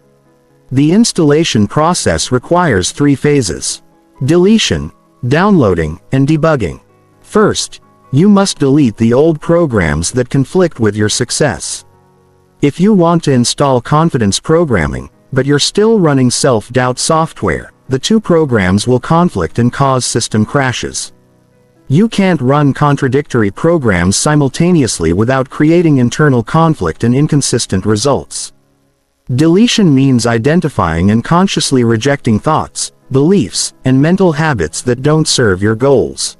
The installation process requires 3 phases: deletion, downloading, and debugging. First, you must delete the old programs that conflict with your success. If you want to install confidence programming, but you're still running self-doubt software, the 2 programs will conflict and cause system crashes. You can't run contradictory programs simultaneously without creating internal conflict and inconsistent results. Deletion means identifying and consciously rejecting thoughts, beliefs, and mental habits that don't serve your goals.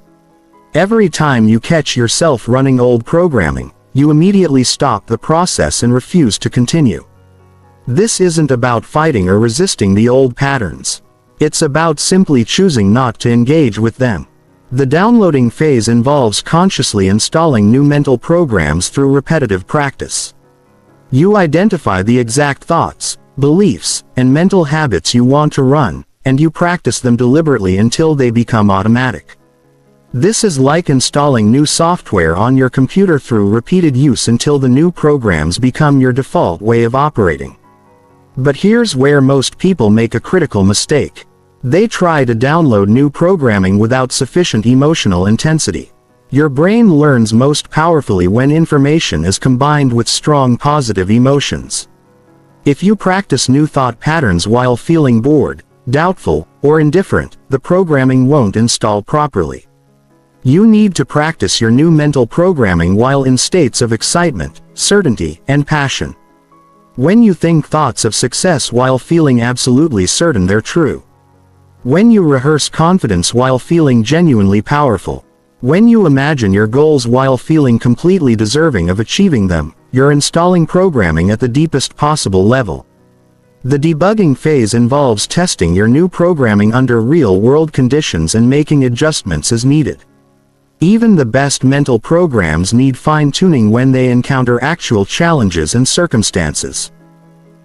Every time you catch yourself running old programming, you immediately stop the process and refuse to continue. This isn't about fighting or resisting the old patterns. It's about simply choosing not to engage with them. The downloading phase involves consciously installing new mental programs through repetitive practice. You identify the exact thoughts, beliefs, and mental habits you want to run, and you practice them deliberately until they become automatic. This is like installing new software on your computer through repeated use until the new programs become your default way of operating. But here's where most people make a critical mistake. They try to download new programming without sufficient emotional intensity. Your brain learns most powerfully when information is combined with strong positive emotions. If you practice new thought patterns while feeling bored, doubtful, or indifferent, the programming won't install properly. You need to practice your new mental programming while in states of excitement, certainty, and passion. When you think thoughts of success while feeling absolutely certain they're true. When you rehearse confidence while feeling genuinely powerful. When you imagine your goals while feeling completely deserving of achieving them, you're installing programming at the deepest possible level. The debugging phase involves testing your new programming under real-world conditions and making adjustments as needed. Even the best mental programs need fine-tuning when they encounter actual challenges and circumstances.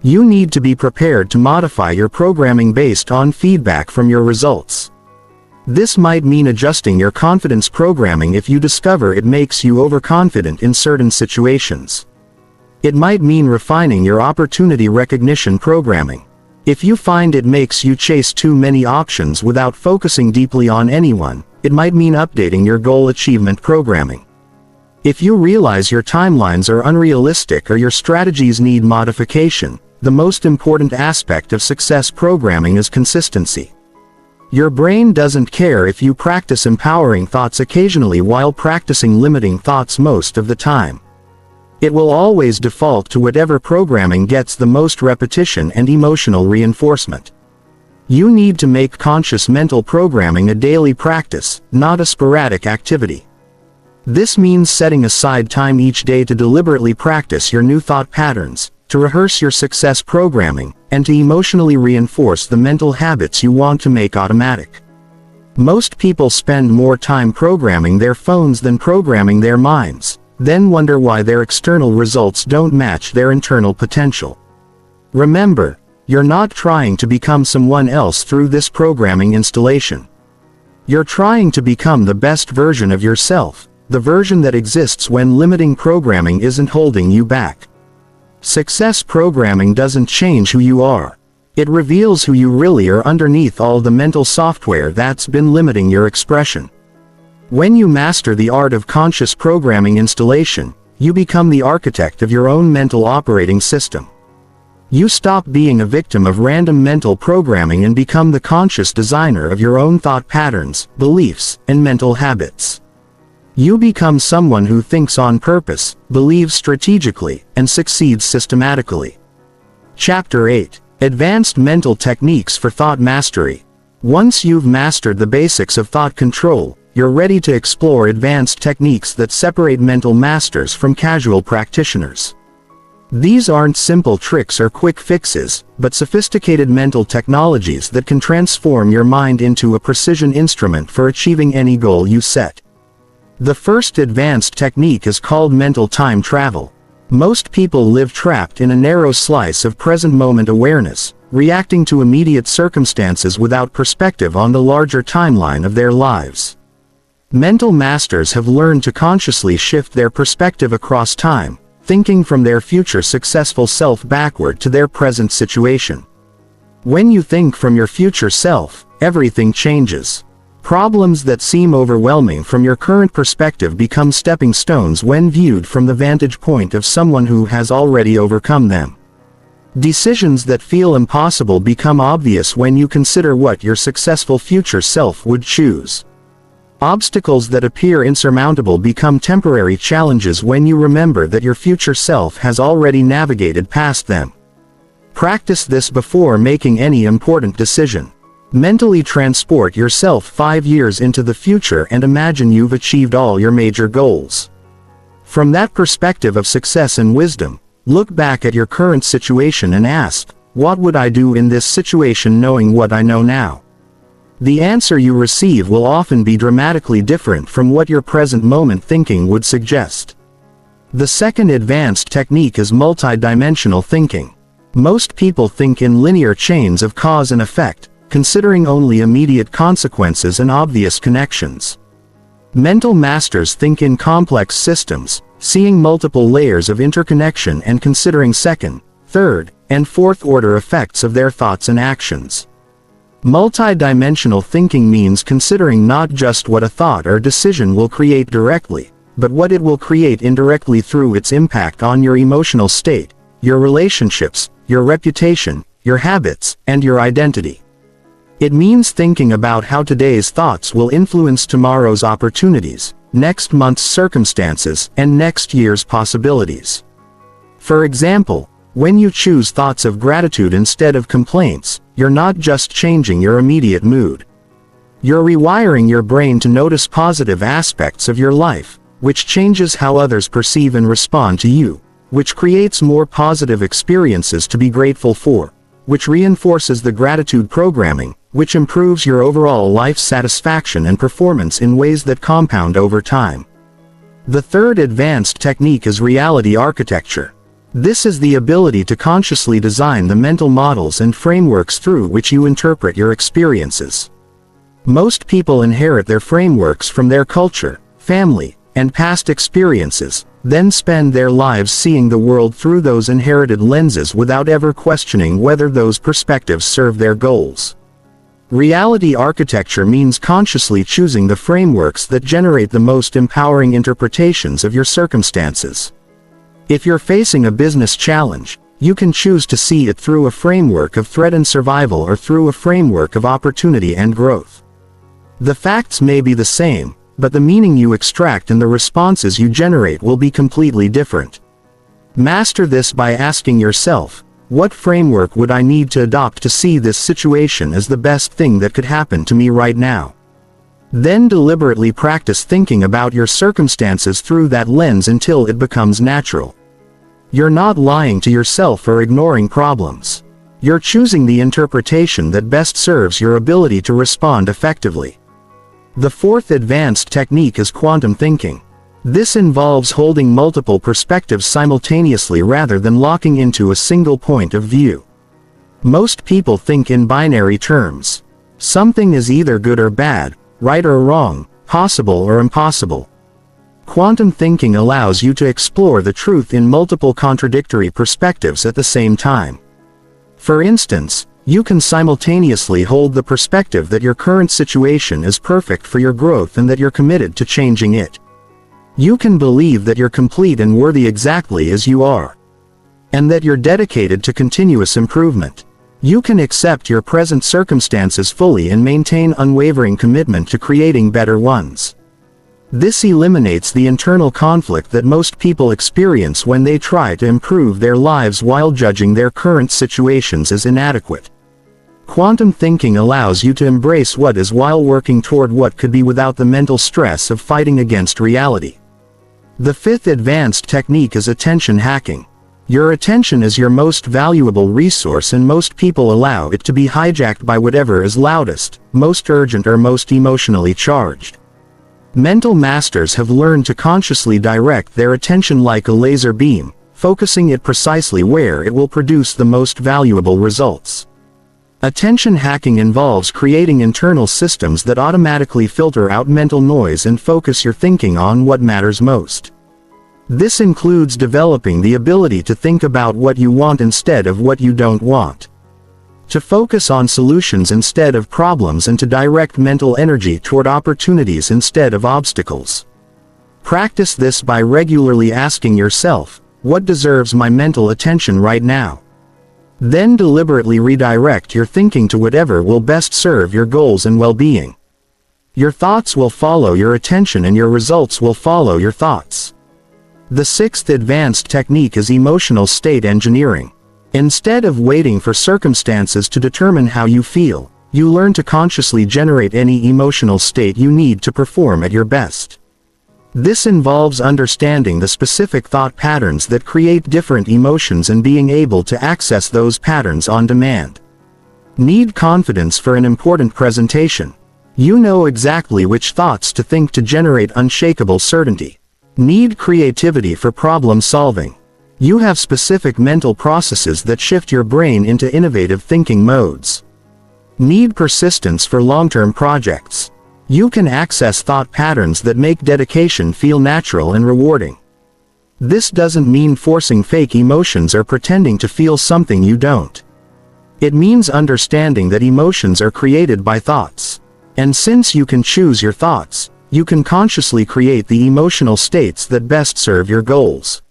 You need to be prepared to modify your programming based on feedback from your results. This might mean adjusting your confidence programming if you discover it makes you overconfident in certain situations. It might mean refining your opportunity recognition programming. If you find it makes you chase too many options without focusing deeply on anyone, it might mean updating your goal achievement programming. If you realize your timelines are unrealistic or your strategies need modification, the most important aspect of success programming is consistency. Your brain doesn't care if you practice empowering thoughts occasionally while practicing limiting thoughts most of the time. It will always default to whatever programming gets the most repetition and emotional reinforcement. You need to make conscious mental programming a daily practice, not a sporadic activity. This means setting aside time each day to deliberately practice your new thought patterns, to rehearse your success programming, and to emotionally reinforce the mental habits you want to make automatic. Most people spend more time programming their phones than programming their minds, then wonder why their external results don't match their internal potential. Remember, you're not trying to become someone else through this programming installation. You're trying to become the best version of yourself, the version that exists when limiting programming isn't holding you back. Success programming doesn't change who you are. It reveals who you really are underneath all the mental software that's been limiting your expression. When you master the art of conscious programming installation, you become the architect of your own mental operating system. You stop being a victim of random mental programming and become the conscious designer of your own thought patterns, beliefs, and mental habits. You become someone who thinks on purpose, believes strategically, and succeeds systematically. Chapter 8. Advanced Mental Techniques for Thought Mastery. Once you've mastered the basics of thought control, you're ready to explore advanced techniques that separate mental masters from casual practitioners. These aren't simple tricks or quick fixes, but sophisticated mental technologies that can transform your mind into a precision instrument for achieving any goal you set. The first advanced technique is called mental time travel. Most people live trapped in a narrow slice of present moment awareness, reacting to immediate circumstances without perspective on the larger timeline of their lives. Mental masters have learned to consciously shift their perspective across time, thinking from their future successful self backward to their present situation. When you think from your future self, everything changes. Problems that seem overwhelming from your current perspective become stepping stones when viewed from the vantage point of someone who has already overcome them. Decisions that feel impossible become obvious when you consider what your successful future self would choose. Obstacles that appear insurmountable become temporary challenges when you remember that your future self has already navigated past them. Practice this before making any important decision. Mentally transport yourself 5 years into the future and imagine you've achieved all your major goals. From that perspective of success and wisdom, look back at your current situation and ask, what would I do in this situation knowing what I know now? The answer you receive will often be dramatically different from what your present moment thinking would suggest. The second advanced technique is multidimensional thinking. Most people think in linear chains of cause and effect, considering only immediate consequences and obvious connections. Mental masters think in complex systems, seeing multiple layers of interconnection and considering second, third, and fourth order effects of their thoughts and actions. Multidimensional thinking means considering not just what a thought or decision will create directly, but what it will create indirectly through its impact on your emotional state, your relationships, your reputation, your habits, and your identity. It means thinking about how today's thoughts will influence tomorrow's opportunities, next month's circumstances, and next year's possibilities. For example, when you choose thoughts of gratitude instead of complaints, you're not just changing your immediate mood. You're rewiring your brain to notice positive aspects of your life, which changes how others perceive and respond to you, which creates more positive experiences to be grateful for, which reinforces the gratitude programming, which improves your overall life satisfaction and performance in ways that compound over time. The third advanced technique is reality architecture. This is the ability to consciously design the mental models and frameworks through which you interpret your experiences. Most people inherit their frameworks from their culture, family, and past experiences, then spend their lives seeing the world through those inherited lenses without ever questioning whether those perspectives serve their goals. Reality architecture means consciously choosing the frameworks that generate the most empowering interpretations of your circumstances. If you're facing a business challenge, you can choose to see it through a framework of threat and survival or through a framework of opportunity and growth. The facts may be the same, but the meaning you extract and the responses you generate will be completely different. Master this by asking yourself, what framework would I need to adopt to see this situation as the best thing that could happen to me right now? Then deliberately practice thinking about your circumstances through that lens until it becomes natural. You're not lying to yourself or ignoring problems. You're choosing the interpretation that best serves your ability to respond effectively. The fourth advanced technique is quantum thinking. This involves holding multiple perspectives simultaneously rather than locking into a single point of view. Most people think in binary terms. Something is either good or bad, right or wrong, possible or impossible. Quantum thinking allows you to explore the truth in multiple contradictory perspectives at the same time. For instance, you can simultaneously hold the perspective that your current situation is perfect for your growth and that you're committed to changing it. You can believe that you're complete and worthy exactly as you are, and that you're dedicated to continuous improvement. You can accept your present circumstances fully and maintain unwavering commitment to creating better ones. This eliminates the internal conflict that most people experience when they try to improve their lives while judging their current situations as inadequate. Quantum thinking allows you to embrace what is while working toward what could be without the mental stress of fighting against reality. The fifth advanced technique is attention hacking. Your attention is your most valuable resource, and most people allow it to be hijacked by whatever is loudest, most urgent, or most emotionally charged. Mental masters have learned to consciously direct their attention like a laser beam, focusing it precisely where it will produce the most valuable results. Attention hacking involves creating internal systems that automatically filter out mental noise and focus your thinking on what matters most. This includes developing the ability to think about what you want instead of what you don't want, to focus on solutions instead of problems, and to direct mental energy toward opportunities instead of obstacles. Practice this by regularly asking yourself, what deserves my mental attention right now? Then deliberately redirect your thinking to whatever will best serve your goals and well-being. Your thoughts will follow your attention, and your results will follow your thoughts. The sixth advanced technique is emotional state engineering. Instead of waiting for circumstances to determine how you feel, you learn to consciously generate any emotional state you need to perform at your best. This involves understanding the specific thought patterns that create different emotions and being able to access those patterns on demand. Need confidence for an important presentation? You know exactly which thoughts to think to generate unshakable certainty. Need creativity for problem solving? You have specific mental processes that shift your brain into innovative thinking modes. Need persistence for long-term projects? You can access thought patterns that make dedication feel natural and rewarding. This doesn't mean forcing fake emotions or pretending to feel something you don't. It means understanding that emotions are created by thoughts. And since you can choose your thoughts, you can consciously create the emotional states that best serve your goals.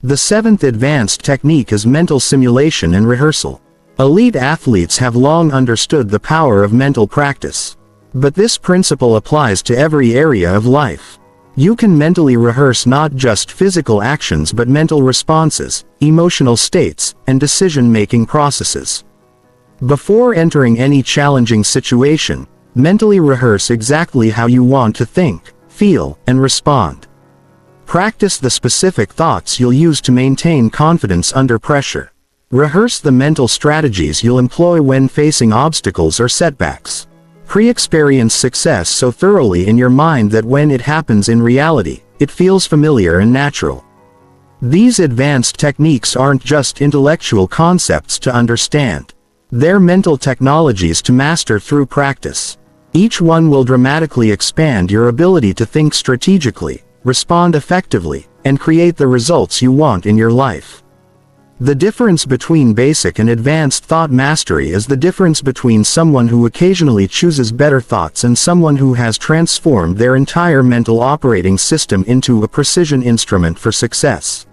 The seventh advanced technique is mental simulation and rehearsal. Elite athletes have long understood the power of mental practice. But this principle applies to every area of life. You can mentally rehearse not just physical actions but mental responses, emotional states, and decision-making processes. Before entering any challenging situation, mentally rehearse exactly how you want to think, feel, and respond. Practice the specific thoughts you'll use to maintain confidence under pressure. Rehearse the mental strategies you'll employ when facing obstacles or setbacks. Pre-experience success so thoroughly in your mind that when it happens in reality, it feels familiar and natural. These advanced techniques aren't just intellectual concepts to understand. They're mental technologies to master through practice. Each one will dramatically expand your ability to think strategically, respond effectively, and create the results you want in your life. The difference between basic and advanced thought mastery is the difference between someone who occasionally chooses better thoughts and someone who has transformed their entire mental operating system into a precision instrument for success.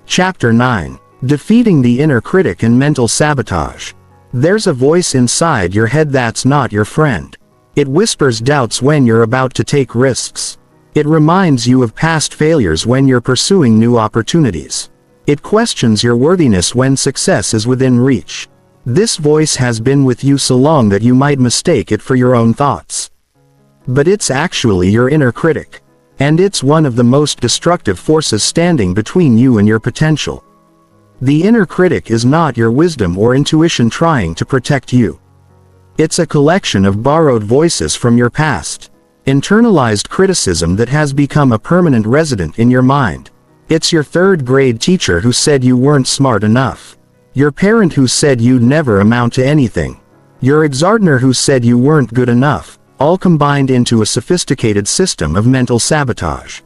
Chapter 9. Defeating the Inner Critic and Mental Sabotage. There's a voice inside your head that's not your friend. It whispers doubts when you're about to take risks. It reminds you of past failures when you're pursuing new opportunities. It questions your worthiness when success is within reach. This voice has been with you so long that you might mistake it for your own thoughts. But it's actually your inner critic. And it's one of the most destructive forces standing between you and your potential. The inner critic is not your wisdom or intuition trying to protect you. It's a collection of borrowed voices from your past. Internalized criticism that has become a permanent resident in your mind. It's your third-grade teacher who said you weren't smart enough. Your parent who said you'd never amount to anything. Your ex-partner who said you weren't good enough, all combined into a sophisticated system of mental sabotage.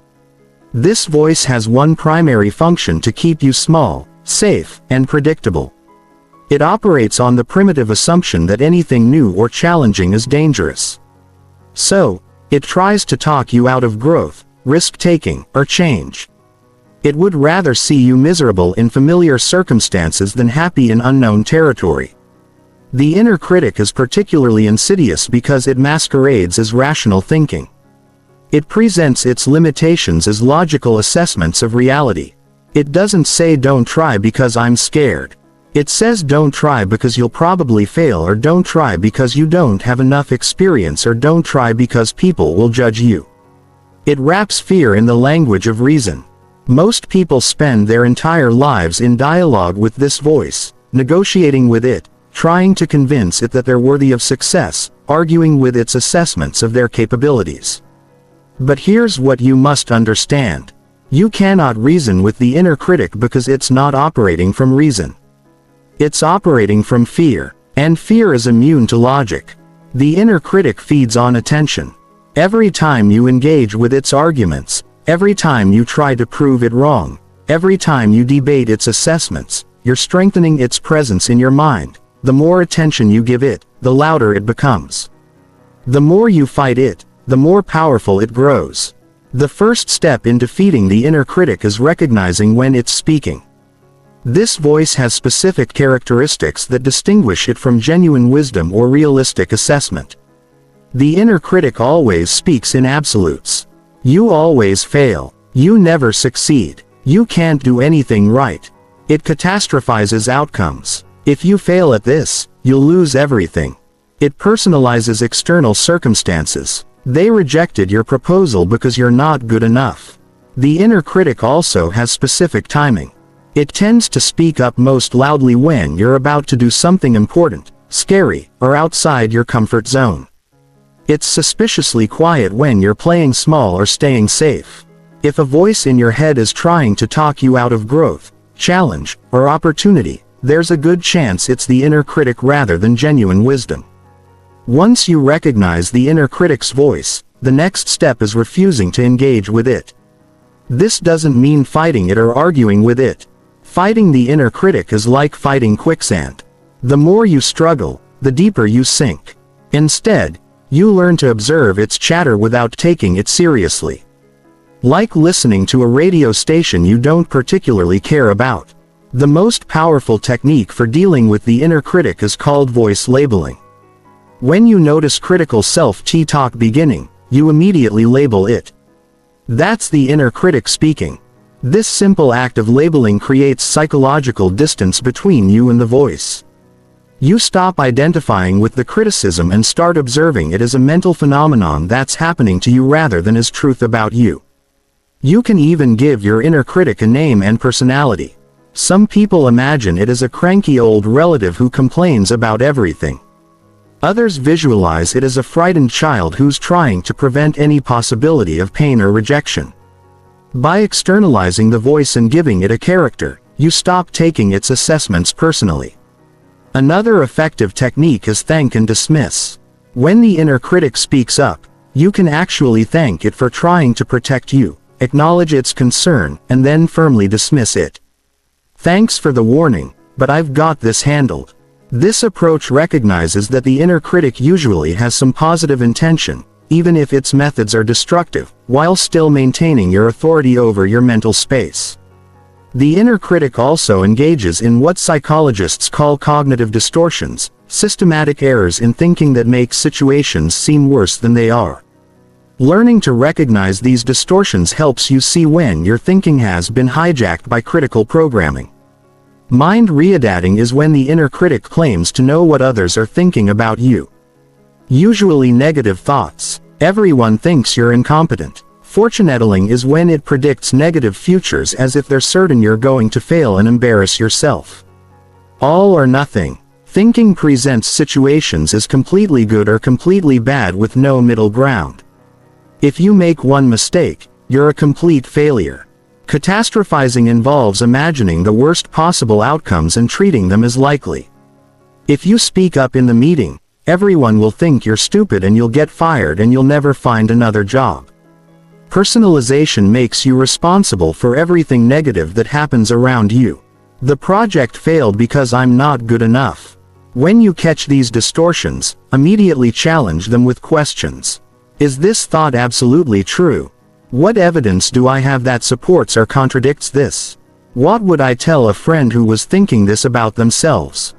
This voice has one primary function: to keep you small, safe, and predictable. It operates on the primitive assumption that anything new or challenging is dangerous. So, it tries to talk you out of growth, risk-taking, or change. It would rather see you miserable in familiar circumstances than happy in unknown territory. The inner critic is particularly insidious because it masquerades as rational thinking. It presents its limitations as logical assessments of reality. It doesn't say don't try because I'm scared. It says don't try because you'll probably fail, or don't try because you don't have enough experience, or don't try because people will judge you. It wraps fear in the language of reason. Most people spend their entire lives in dialogue with this voice, negotiating with it, trying to convince it that they're worthy of success, arguing with its assessments of their capabilities. But here's what you must understand. You cannot reason with the inner critic because it's not operating from reason. It's operating from fear, and fear is immune to logic. The inner critic feeds on attention. Every time you engage with its arguments, every time you try to prove it wrong, every time you debate its assessments, you're strengthening its presence in your mind. The more attention you give it, the louder it becomes. The more you fight it, the more powerful it grows. The first step in defeating the inner critic is recognizing when it's speaking. This voice has specific characteristics that distinguish it from genuine wisdom or realistic assessment. The inner critic always speaks in absolutes. You always fail. You never succeed. You can't do anything right. It catastrophizes outcomes. If you fail at this, you'll lose everything. It personalizes external circumstances. They rejected your proposal because you're not good enough. The inner critic also has specific timing. It tends to speak up most loudly when you're about to do something important, scary, or outside your comfort zone. It's suspiciously quiet when you're playing small or staying safe. If a voice in your head is trying to talk you out of growth, challenge, or opportunity, there's a good chance it's the inner critic rather than genuine wisdom. Once you recognize the inner critic's voice, the next step is refusing to engage with it. This doesn't mean fighting it or arguing with it. Fighting the inner critic is like fighting quicksand. The more you struggle, the deeper you sink. Instead, you learn to observe its chatter without taking it seriously. Like listening to a radio station you don't particularly care about. The most powerful technique for dealing with the inner critic is called voice labeling. When you notice critical self-talk beginning, you immediately label it. That's the inner critic speaking. This simple act of labeling creates psychological distance between you and the voice. You stop identifying with the criticism and start observing it as a mental phenomenon that's happening to you rather than as truth about you. You can even give your inner critic a name and personality. Some people imagine it as a cranky old relative who complains about everything. Others visualize it as a frightened child who's trying to prevent any possibility of pain or rejection. By externalizing the voice and giving it a character, you stop taking its assessments personally. Another effective technique is thank and dismiss. When the inner critic speaks up, you can actually thank it for trying to protect you, acknowledge its concern, and then firmly dismiss it. Thanks for the warning, but I've got this handled. This approach recognizes that the inner critic usually has some positive intention, even if its methods are destructive, while still maintaining your authority over your mental space. The inner critic also engages in what psychologists call cognitive distortions, systematic errors in thinking that make situations seem worse than they are. Learning to recognize these distortions helps you see when your thinking has been hijacked by critical programming. Mind readating is when the inner critic claims to know what others are thinking about you. Usually negative thoughts. Everyone thinks you're incompetent. Fortune-telling is when it predicts negative futures as if they're certain you're going to fail and embarrass yourself. All or nothing. Thinking presents situations as completely good or completely bad with no middle ground. If you make one mistake, you're a complete failure. Catastrophizing involves imagining the worst possible outcomes and treating them as likely. If you speak up in the meeting, everyone will think you're stupid and you'll get fired and you'll never find another job. Personalization makes you responsible for everything negative that happens around you. The project failed because I'm not good enough. When you catch these distortions, immediately challenge them with questions. Is this thought absolutely true? What evidence do I have that supports or contradicts this? What would I tell a friend who was thinking this about themselves?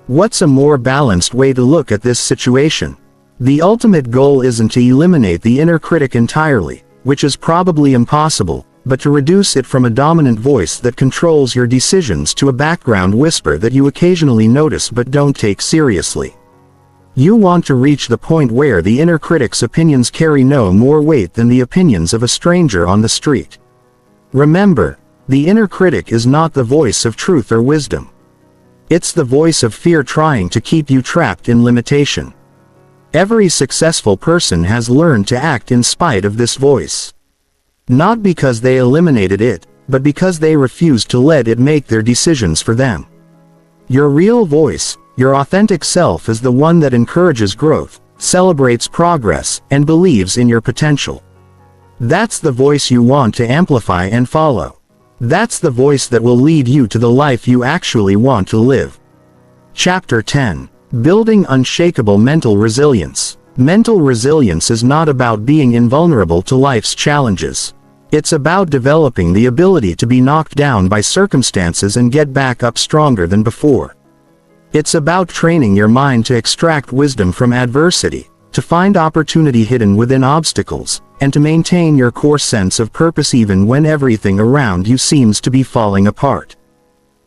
What's a more balanced way to look at this situation? The ultimate goal isn't to eliminate the inner critic entirely, which is probably impossible, but to reduce it from a dominant voice that controls your decisions to a background whisper that you occasionally notice but don't take seriously. You want to reach the point where the inner critic's opinions carry no more weight than the opinions of a stranger on the street. Remember, the inner critic is not the voice of truth or wisdom. It's the voice of fear trying to keep you trapped in limitation. Every successful person has learned to act in spite of this voice. Not because they eliminated it, but because they refused to let it make their decisions for them. Your real voice, your authentic self, is the one that encourages growth, celebrates progress, and believes in your potential. That's the voice you want to amplify and follow. That's the voice that will lead you to the life you actually want to live. Chapter 10. Building Unshakable Mental Resilience. Mental resilience is not about being invulnerable to life's challenges. It's about developing the ability to be knocked down by circumstances and get back up stronger than before. It's about training your mind to extract wisdom from adversity, to find opportunity hidden within obstacles, and to maintain your core sense of purpose even when everything around you seems to be falling apart.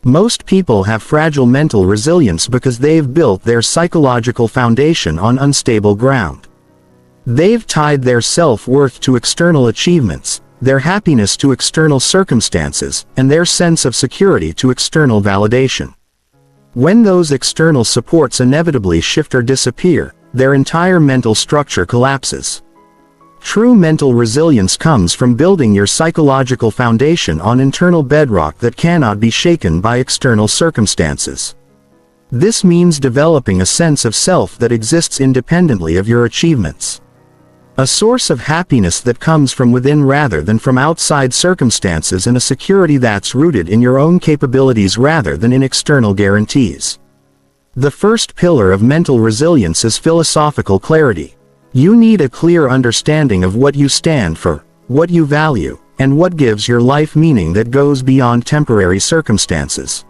Most people have fragile mental resilience because they've built their psychological foundation on unstable ground. They've tied their self-worth to external achievements, their happiness to external circumstances, and their sense of security to external validation. When those external supports inevitably shift or disappear, their entire mental structure collapses. True mental resilience comes from building your psychological foundation on internal bedrock that cannot be shaken by external circumstances. This means developing a sense of self that exists independently of your achievements. A source of happiness that comes from within rather than from outside circumstances, and a security that's rooted in your own capabilities rather than in external guarantees. The first pillar of mental resilience is philosophical clarity. You need a clear understanding of what you stand for, what you value, and what gives your life meaning that goes beyond temporary circumstances.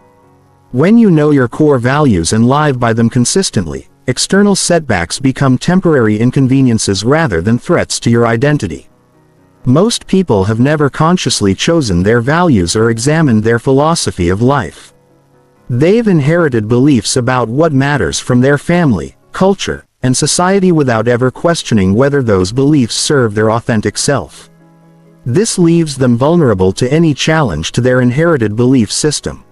When you know your core values and live by them consistently, external setbacks become temporary inconveniences rather than threats to your identity. Most people have never consciously chosen their values or examined their philosophy of life. They've inherited beliefs about what matters from their family, culture, and society without ever questioning whether those beliefs serve their authentic self. This leaves them vulnerable to any challenge to their inherited belief system.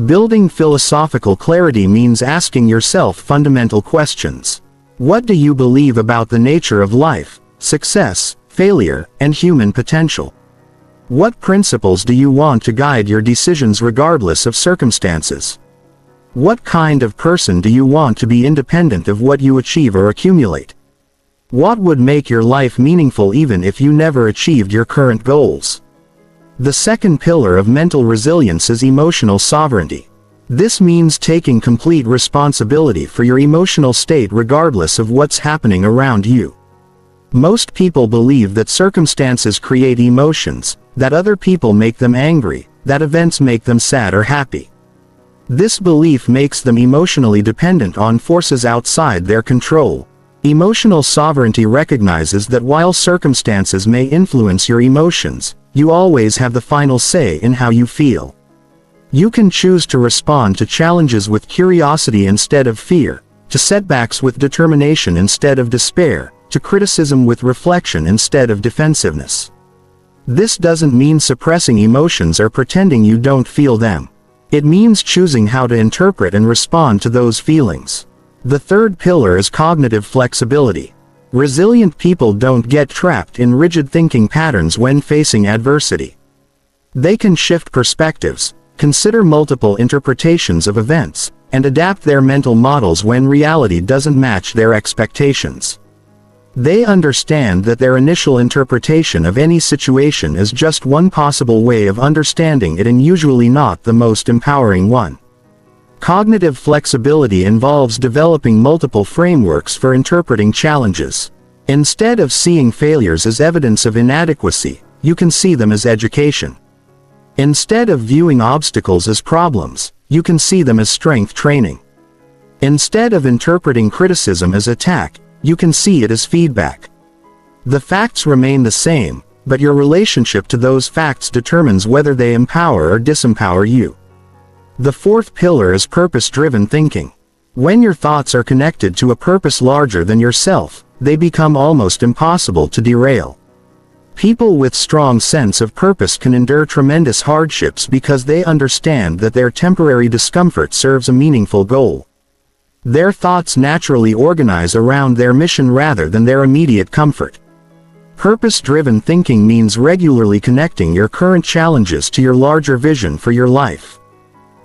Building philosophical clarity means asking yourself fundamental questions. What do you believe about the nature of life, success, failure, and human potential? What principles do you want to guide your decisions regardless of circumstances? What kind of person do you want to be independent of what you achieve or accumulate? What would make your life meaningful even if you never achieved your current goals? The second pillar of mental resilience is emotional sovereignty. This means taking complete responsibility for your emotional state regardless of what's happening around you. Most people believe that circumstances create emotions, that other people make them angry, that events make them sad or happy. This belief makes them emotionally dependent on forces outside their control. Emotional sovereignty recognizes that while circumstances may influence your emotions, you always have the final say in how you feel. You can choose to respond to challenges with curiosity instead of fear, to setbacks with determination instead of despair, to criticism with reflection instead of defensiveness. This doesn't mean suppressing emotions or pretending you don't feel them. It means choosing how to interpret and respond to those feelings. The third pillar is cognitive flexibility. Resilient people don't get trapped in rigid thinking patterns when facing adversity. They can shift perspectives, consider multiple interpretations of events, and adapt their mental models when reality doesn't match their expectations. They understand that their initial interpretation of any situation is just one possible way of understanding it and usually not the most empowering one. Cognitive flexibility involves developing multiple frameworks for interpreting challenges. Instead of seeing failures as evidence of inadequacy, you can see them as education. Instead of viewing obstacles as problems, you can see them as strength training. Instead of interpreting criticism as attack, you can see it as feedback. The facts remain the same, but your relationship to those facts determines whether they empower or disempower you. The fourth pillar is purpose-driven thinking. When your thoughts are connected to a purpose larger than yourself, they become almost impossible to derail. People with strong sense of purpose can endure tremendous hardships because they understand that their temporary discomfort serves a meaningful goal. Their thoughts naturally organize around their mission rather than their immediate comfort. Purpose-driven thinking means regularly connecting your current challenges to your larger vision for your life.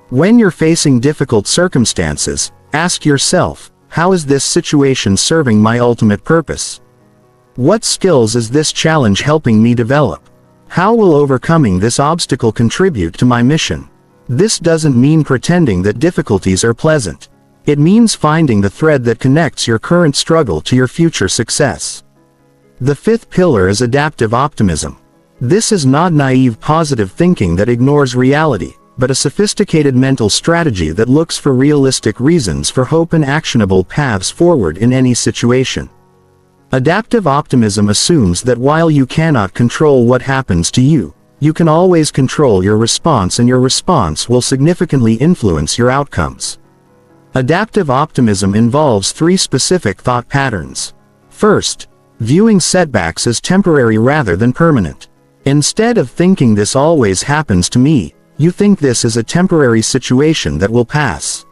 When you're facing difficult circumstances, ask yourself, how is this situation serving my ultimate purpose? What skills is this challenge helping me develop? How will overcoming this obstacle contribute to my mission? This doesn't mean pretending that difficulties are pleasant. It means finding the thread that connects your current struggle to your future success. The fifth pillar is adaptive optimism. This is not naive positive thinking that ignores reality, but a sophisticated mental strategy that looks for realistic reasons for hope and actionable paths forward in any situation. Adaptive optimism assumes that while you cannot control what happens to you, you can always control your response, and your response will significantly influence your outcomes. Adaptive optimism involves three specific thought patterns. First, viewing setbacks as temporary rather than permanent. Instead of thinking this always happens to me, you think this is a temporary situation that will pass.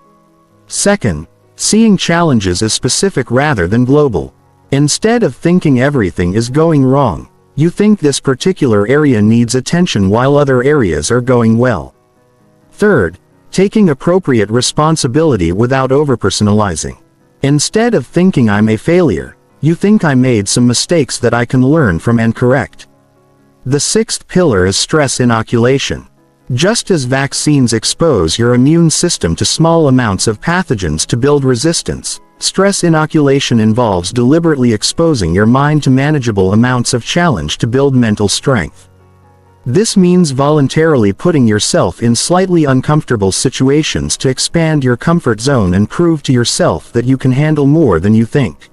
Second, seeing challenges as specific rather than global. Instead of thinking everything is going wrong, you think this particular area needs attention while other areas are going well. Third, taking appropriate responsibility without overpersonalizing. Instead of thinking I'm a failure, you think I made some mistakes that I can learn from and correct. The sixth pillar is stress inoculation. Just as vaccines expose your immune system to small amounts of pathogens to build resistance, stress inoculation involves deliberately exposing your mind to manageable amounts of challenge to build mental strength. This means voluntarily putting yourself in slightly uncomfortable situations to expand your comfort zone and prove to yourself that you can handle more than you think.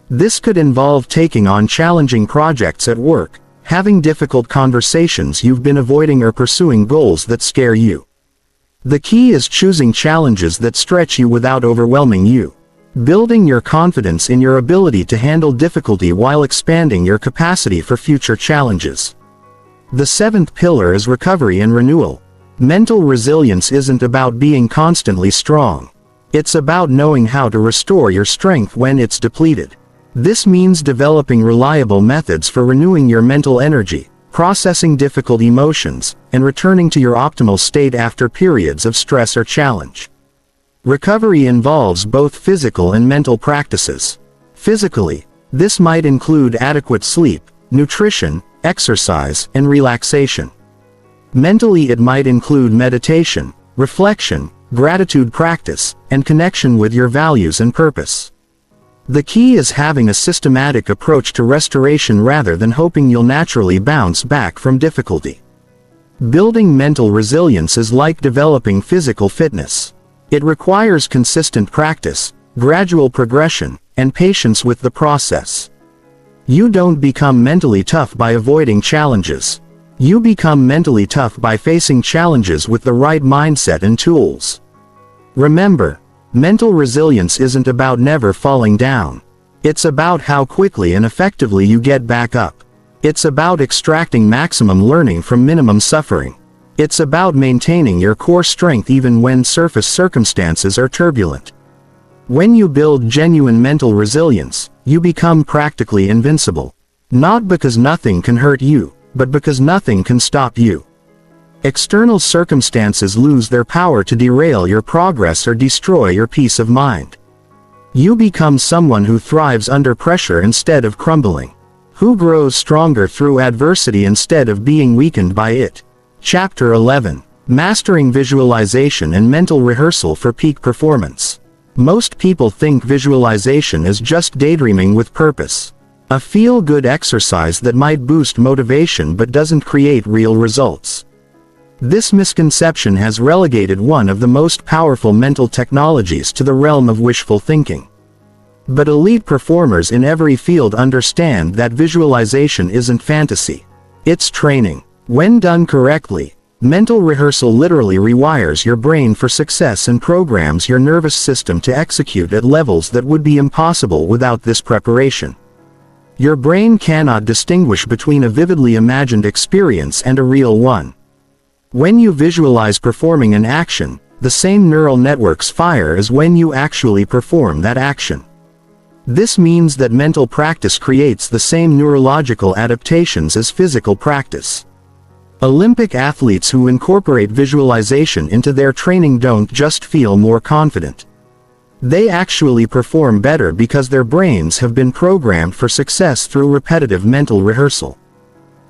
This could involve taking on challenging projects at work, having difficult conversations you've been avoiding, or pursuing goals that scare you. The key is choosing challenges that stretch you without overwhelming you, building your confidence in your ability to handle difficulty while expanding your capacity for future challenges. The seventh pillar is recovery and renewal. Mental resilience isn't about being constantly strong. It's about knowing how to restore your strength when it's depleted. This means developing reliable methods for renewing your mental energy, processing difficult emotions, and returning to your optimal state after periods of stress or challenge. Recovery involves both physical and mental practices. Physically, this might include adequate sleep, nutrition, exercise, and relaxation. Mentally, it might include meditation, reflection, gratitude practice, and connection with your values and purpose. The key is having a systematic approach to restoration rather than hoping you'll naturally bounce back from difficulty. Building mental resilience is like developing physical fitness. It requires consistent practice, gradual progression, and patience with the process. You don't become mentally tough by avoiding challenges. You become mentally tough by facing challenges with the right mindset and tools. Remember, mental resilience isn't about never falling down. It's about how quickly and effectively you get back up. It's about extracting maximum learning from minimum suffering. It's about maintaining your core strength even when surface circumstances are turbulent. When you build genuine mental resilience, you become practically invincible. Not because nothing can hurt you, but because nothing can stop you. External circumstances lose their power to derail your progress or destroy your peace of mind. You become someone who thrives under pressure instead of crumbling, who grows stronger through adversity instead of being weakened by it. Chapter 11. Mastering Visualization and Mental Rehearsal for Peak Performance. Most people think visualization is just daydreaming with purpose. A feel-good exercise that might boost motivation but doesn't create real results. This misconception has relegated one of the most powerful mental technologies to the realm of wishful thinking. But elite performers in every field understand that visualization isn't fantasy. It's training. When done correctly, mental rehearsal literally rewires your brain for success and programs your nervous system to execute at levels that would be impossible without this preparation. Your brain cannot distinguish between a vividly imagined experience and a real one. When you visualize performing an action, the same neural networks fire as when you actually perform that action. This means that mental practice creates the same neurological adaptations as physical practice. Olympic athletes who incorporate visualization into their training don't just feel more confident. They actually perform better because their brains have been programmed for success through repetitive mental rehearsal.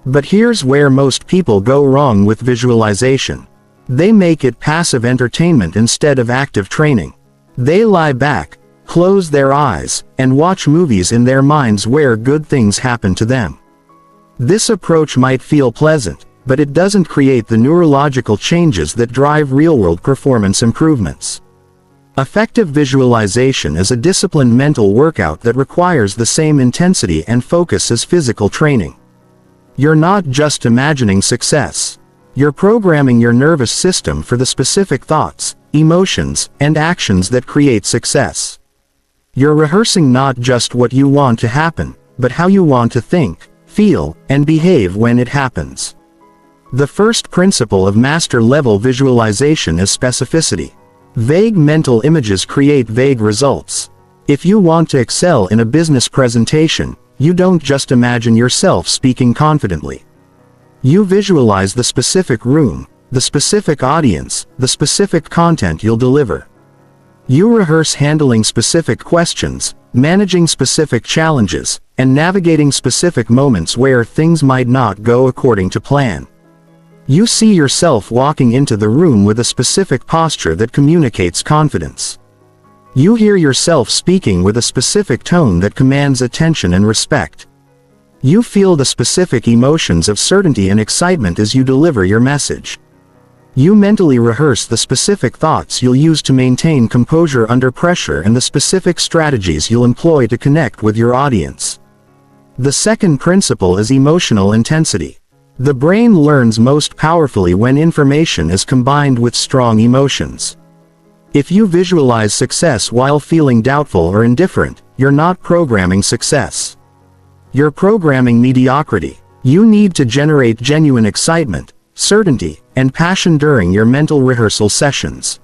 But here's where most people go wrong with visualization. They make it passive entertainment instead of active training. They lie back, close their eyes, and watch movies in their minds where good things happen to them. This approach might feel pleasant, but it doesn't create the neurological changes that drive real-world performance improvements. Effective visualization is a disciplined mental workout that requires the same intensity and focus as physical training. You're not just imagining success. You're programming your nervous system for the specific thoughts, emotions, and actions that create success. You're rehearsing not just what you want to happen, but how you want to think, feel, and behave when it happens. The first principle of master-level visualization is specificity. Vague mental images create vague results. If you want to excel in a business presentation, you don't just imagine yourself speaking confidently. You visualize the specific room, the specific audience, the specific content you'll deliver. You rehearse handling specific questions, managing specific challenges, and navigating specific moments where things might not go according to plan. You see yourself walking into the room with a specific posture that communicates confidence. You hear yourself speaking with a specific tone that commands attention and respect. You feel the specific emotions of certainty and excitement as you deliver your message. You mentally rehearse the specific thoughts you'll use to maintain composure under pressure and the specific strategies you'll employ to connect with your audience. The second principle is emotional intensity. The brain learns most powerfully when information is combined with strong emotions. If you visualize success while feeling doubtful or indifferent, you're not programming success. You're programming mediocrity. You need to generate genuine excitement, certainty, and passion during your mental rehearsal sessions.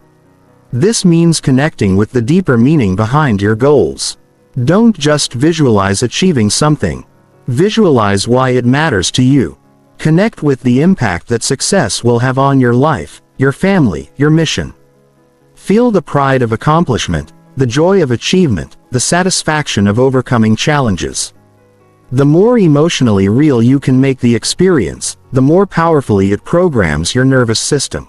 This means connecting with the deeper meaning behind your goals. Don't just visualize achieving something. Visualize why it matters to you. Connect with the impact that success will have on your life, your family, your mission. Feel the pride of accomplishment, the joy of achievement, the satisfaction of overcoming challenges. The more emotionally real you can make the experience, the more powerfully it programs your nervous system.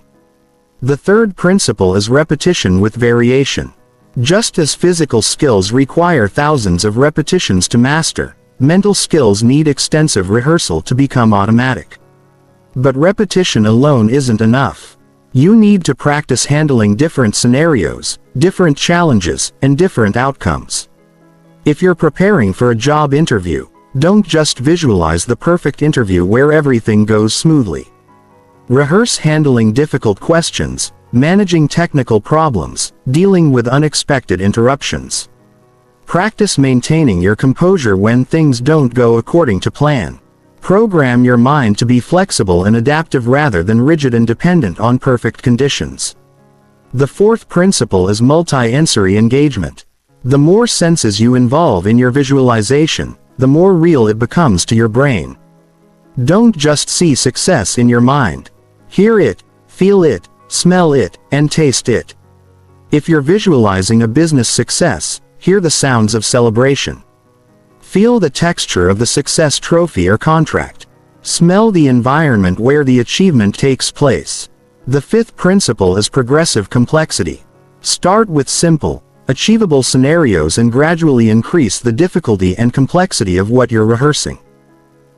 The third principle is repetition with variation. Just as physical skills require thousands of repetitions to master, mental skills need extensive rehearsal to become automatic. But repetition alone isn't enough. You need to practice handling different scenarios, different challenges, and different outcomes. If you're preparing for a job interview, don't just visualize the perfect interview where everything goes smoothly. Rehearse handling difficult questions, managing technical problems, dealing with unexpected interruptions. Practice maintaining your composure when things don't go according to plan. Program your mind to be flexible and adaptive rather than rigid and dependent on perfect conditions. The fourth principle is multi-sensory engagement. The more senses you involve in your visualization, the more real it becomes to your brain. Don't just see success in your mind. Hear it, feel it, smell it, and taste it. If you're visualizing a business success, hear the sounds of celebration. Feel the texture of the success trophy or contract. Smell the environment where the achievement takes place. The fifth principle is progressive complexity. Start with simple, achievable scenarios and gradually increase the difficulty and complexity of what you're rehearsing.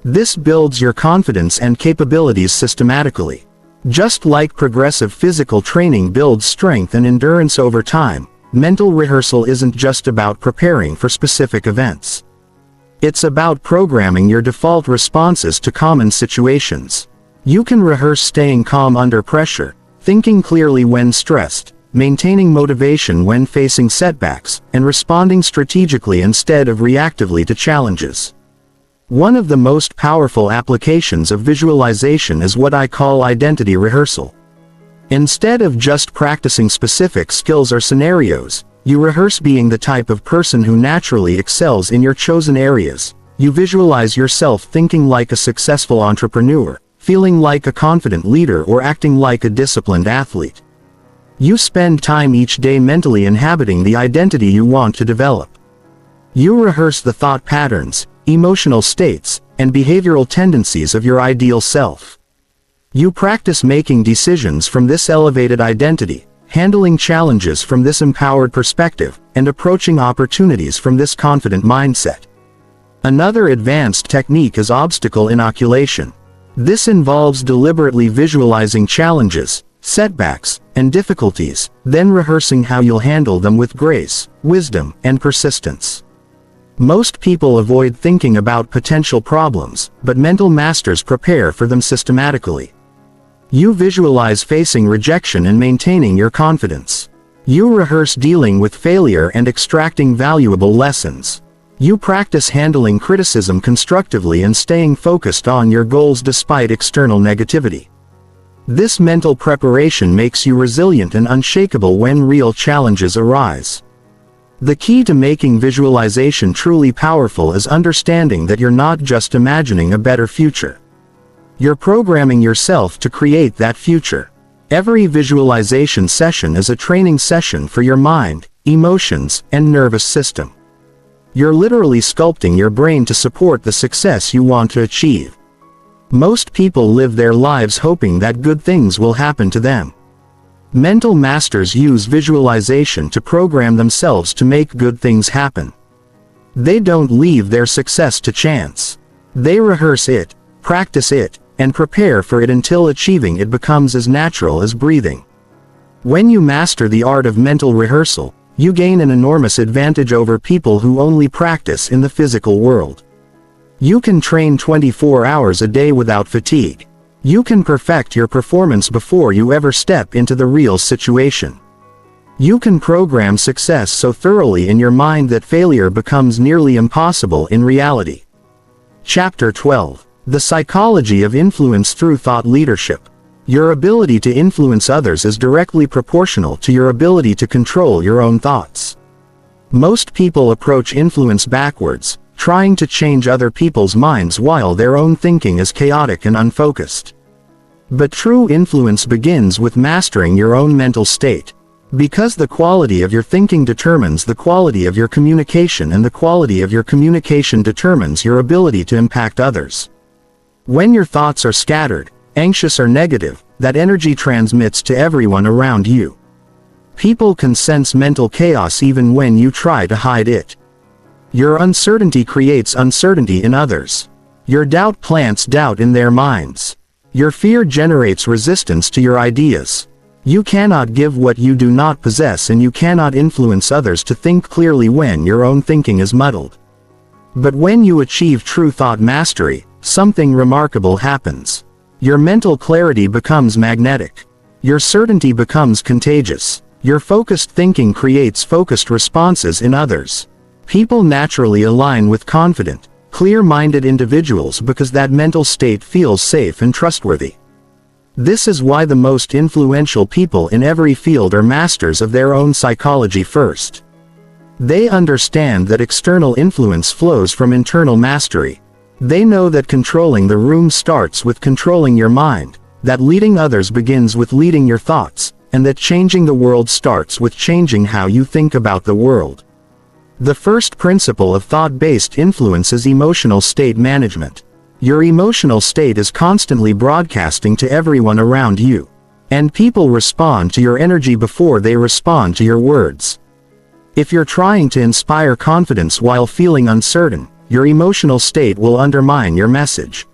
This builds your confidence and capabilities systematically. Just like progressive physical training builds strength and endurance over time, mental rehearsal isn't just about preparing for specific events. It's about programming your default responses to common situations. You can rehearse staying calm under pressure, thinking clearly when stressed, maintaining motivation when facing setbacks, and responding strategically instead of reactively to challenges. One of the most powerful applications of visualization is what I call identity rehearsal. Instead of just practicing specific skills or scenarios, you rehearse being the type of person who naturally excels in your chosen areas. You visualize yourself thinking like a successful entrepreneur, feeling like a confident leader, or acting like a disciplined athlete. You spend time each day mentally inhabiting the identity you want to develop. You rehearse the thought patterns, emotional states, and behavioral tendencies of your ideal self. You practice making decisions from this elevated identity, handling challenges from this empowered perspective, and approaching opportunities from this confident mindset. Another advanced technique is obstacle inoculation. This involves deliberately visualizing challenges, setbacks, and difficulties, then rehearsing how you'll handle them with grace, wisdom, and persistence. Most people avoid thinking about potential problems, but mental masters prepare for them systematically. You visualize facing rejection and maintaining your confidence. You rehearse dealing with failure and extracting valuable lessons. You practice handling criticism constructively and staying focused on your goals despite external negativity. This mental preparation makes you resilient and unshakable when real challenges arise. The key to making visualization truly powerful is understanding that you're not just imagining a better future. You're programming yourself to create that future. Every visualization session is a training session for your mind, emotions, and nervous system. You're literally sculpting your brain to support the success you want to achieve. Most people live their lives hoping that good things will happen to them. Mental masters use visualization to program themselves to make good things happen. They don't leave their success to chance. They rehearse it, practice it, and prepare for it until achieving it becomes as natural as breathing. When you master the art of mental rehearsal, you gain an enormous advantage over people who only practice in the physical world. You can train 24 hours a day without fatigue. You can perfect your performance before you ever step into the real situation. You can program success so thoroughly in your mind that failure becomes nearly impossible in reality. Chapter 12. The Psychology of Influence Through Thought Leadership. Your ability to influence others is directly proportional to your ability to control your own thoughts. Most people approach influence backwards, trying to change other people's minds while their own thinking is chaotic and unfocused. But true influence begins with mastering your own mental state. Because the quality of your thinking determines the quality of your communication, and the quality of your communication determines your ability to impact others. When your thoughts are scattered, anxious or negative, that energy transmits to everyone around you. People can sense mental chaos even when you try to hide it. Your uncertainty creates uncertainty in others. Your doubt plants doubt in their minds. Your fear generates resistance to your ideas. You cannot give what you do not possess, and you cannot influence others to think clearly when your own thinking is muddled. But when you achieve true thought mastery, something remarkable happens. Your mental clarity becomes magnetic. Your certainty becomes contagious. Your focused thinking creates focused responses in others. People naturally align with confident, clear-minded individuals because that mental state feels safe and trustworthy. This is why the most influential people in every field are masters of their own psychology first. They understand that external influence flows from internal mastery. They know that controlling the room starts with controlling your mind, that leading others begins with leading your thoughts, and that changing the world starts with changing how you think about the world. The first principle of thought-based influence is emotional state management. Your emotional state is constantly broadcasting to everyone around you. And people respond to your energy before they respond to your words. If you're trying to inspire confidence while feeling uncertain, your emotional state will undermine your message.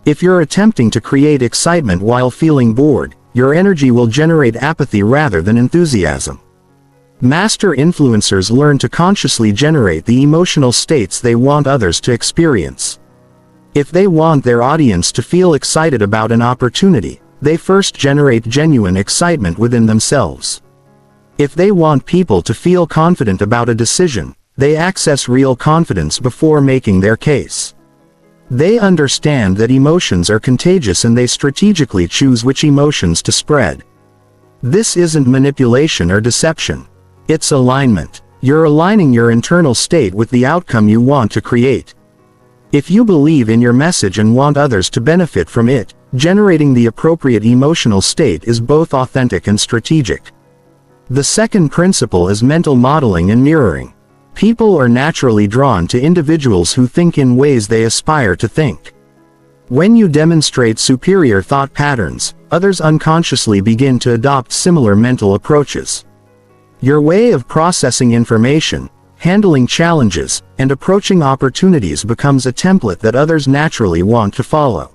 If you're attempting to create excitement while feeling bored, your energy will generate apathy rather than enthusiasm. Master influencers learn to consciously generate the emotional states they want others to experience. If they want their audience to feel excited about an opportunity, they first generate genuine excitement within themselves. If they want people to feel confident about a decision, they access real confidence before making their case. They understand that emotions are contagious, and they strategically choose which emotions to spread. This isn't manipulation or deception. It's alignment. You're aligning your internal state with the outcome you want to create. If you believe in your message and want others to benefit from it, generating the appropriate emotional state is both authentic and strategic. The second principle is mental modeling and mirroring. People are naturally drawn to individuals who think in ways they aspire to think. When you demonstrate superior thought patterns, others unconsciously begin to adopt similar mental approaches. Your way of processing information, handling challenges, and approaching opportunities becomes a template that others naturally want to follow.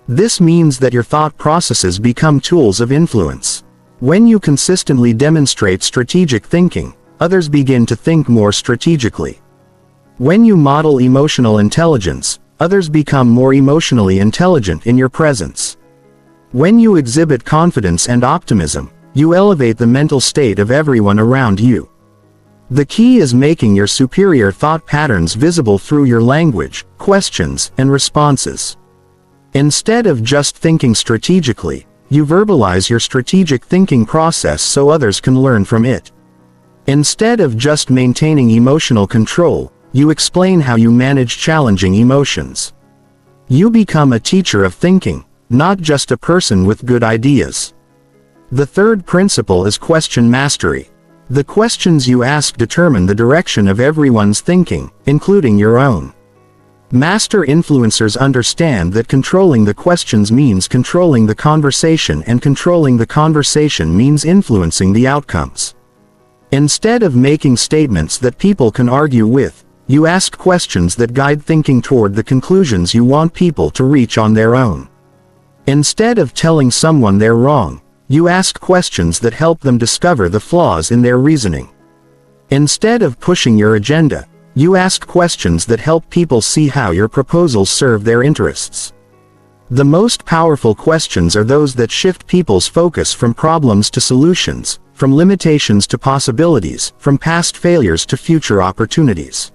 This means that your thought processes become tools of influence. When you consistently demonstrate strategic thinking, others begin to think more strategically. When you model emotional intelligence, others become more emotionally intelligent in your presence. When you exhibit confidence and optimism, you elevate the mental state of everyone around you. The key is making your superior thought patterns visible through your language, questions, and responses. Instead of just thinking strategically, you verbalize your strategic thinking process so others can learn from it. Instead of just maintaining emotional control, you explain how you manage challenging emotions. You become a teacher of thinking, not just a person with good ideas. The third principle is question mastery. The questions you ask determine the direction of everyone's thinking, including your own. Master influencers understand that controlling the questions means controlling the conversation, and controlling the conversation means influencing the outcomes. Instead of making statements that people can argue with, You ask questions that guide thinking toward the conclusions you want people to reach on their own. Instead of telling someone they're wrong, you ask questions that help them discover the flaws in their reasoning. Instead of pushing your agenda, you ask questions that help people see how your proposals serve their interests. The most powerful questions are those that shift people's focus from problems to solutions, from limitations to possibilities, from past failures to future opportunities.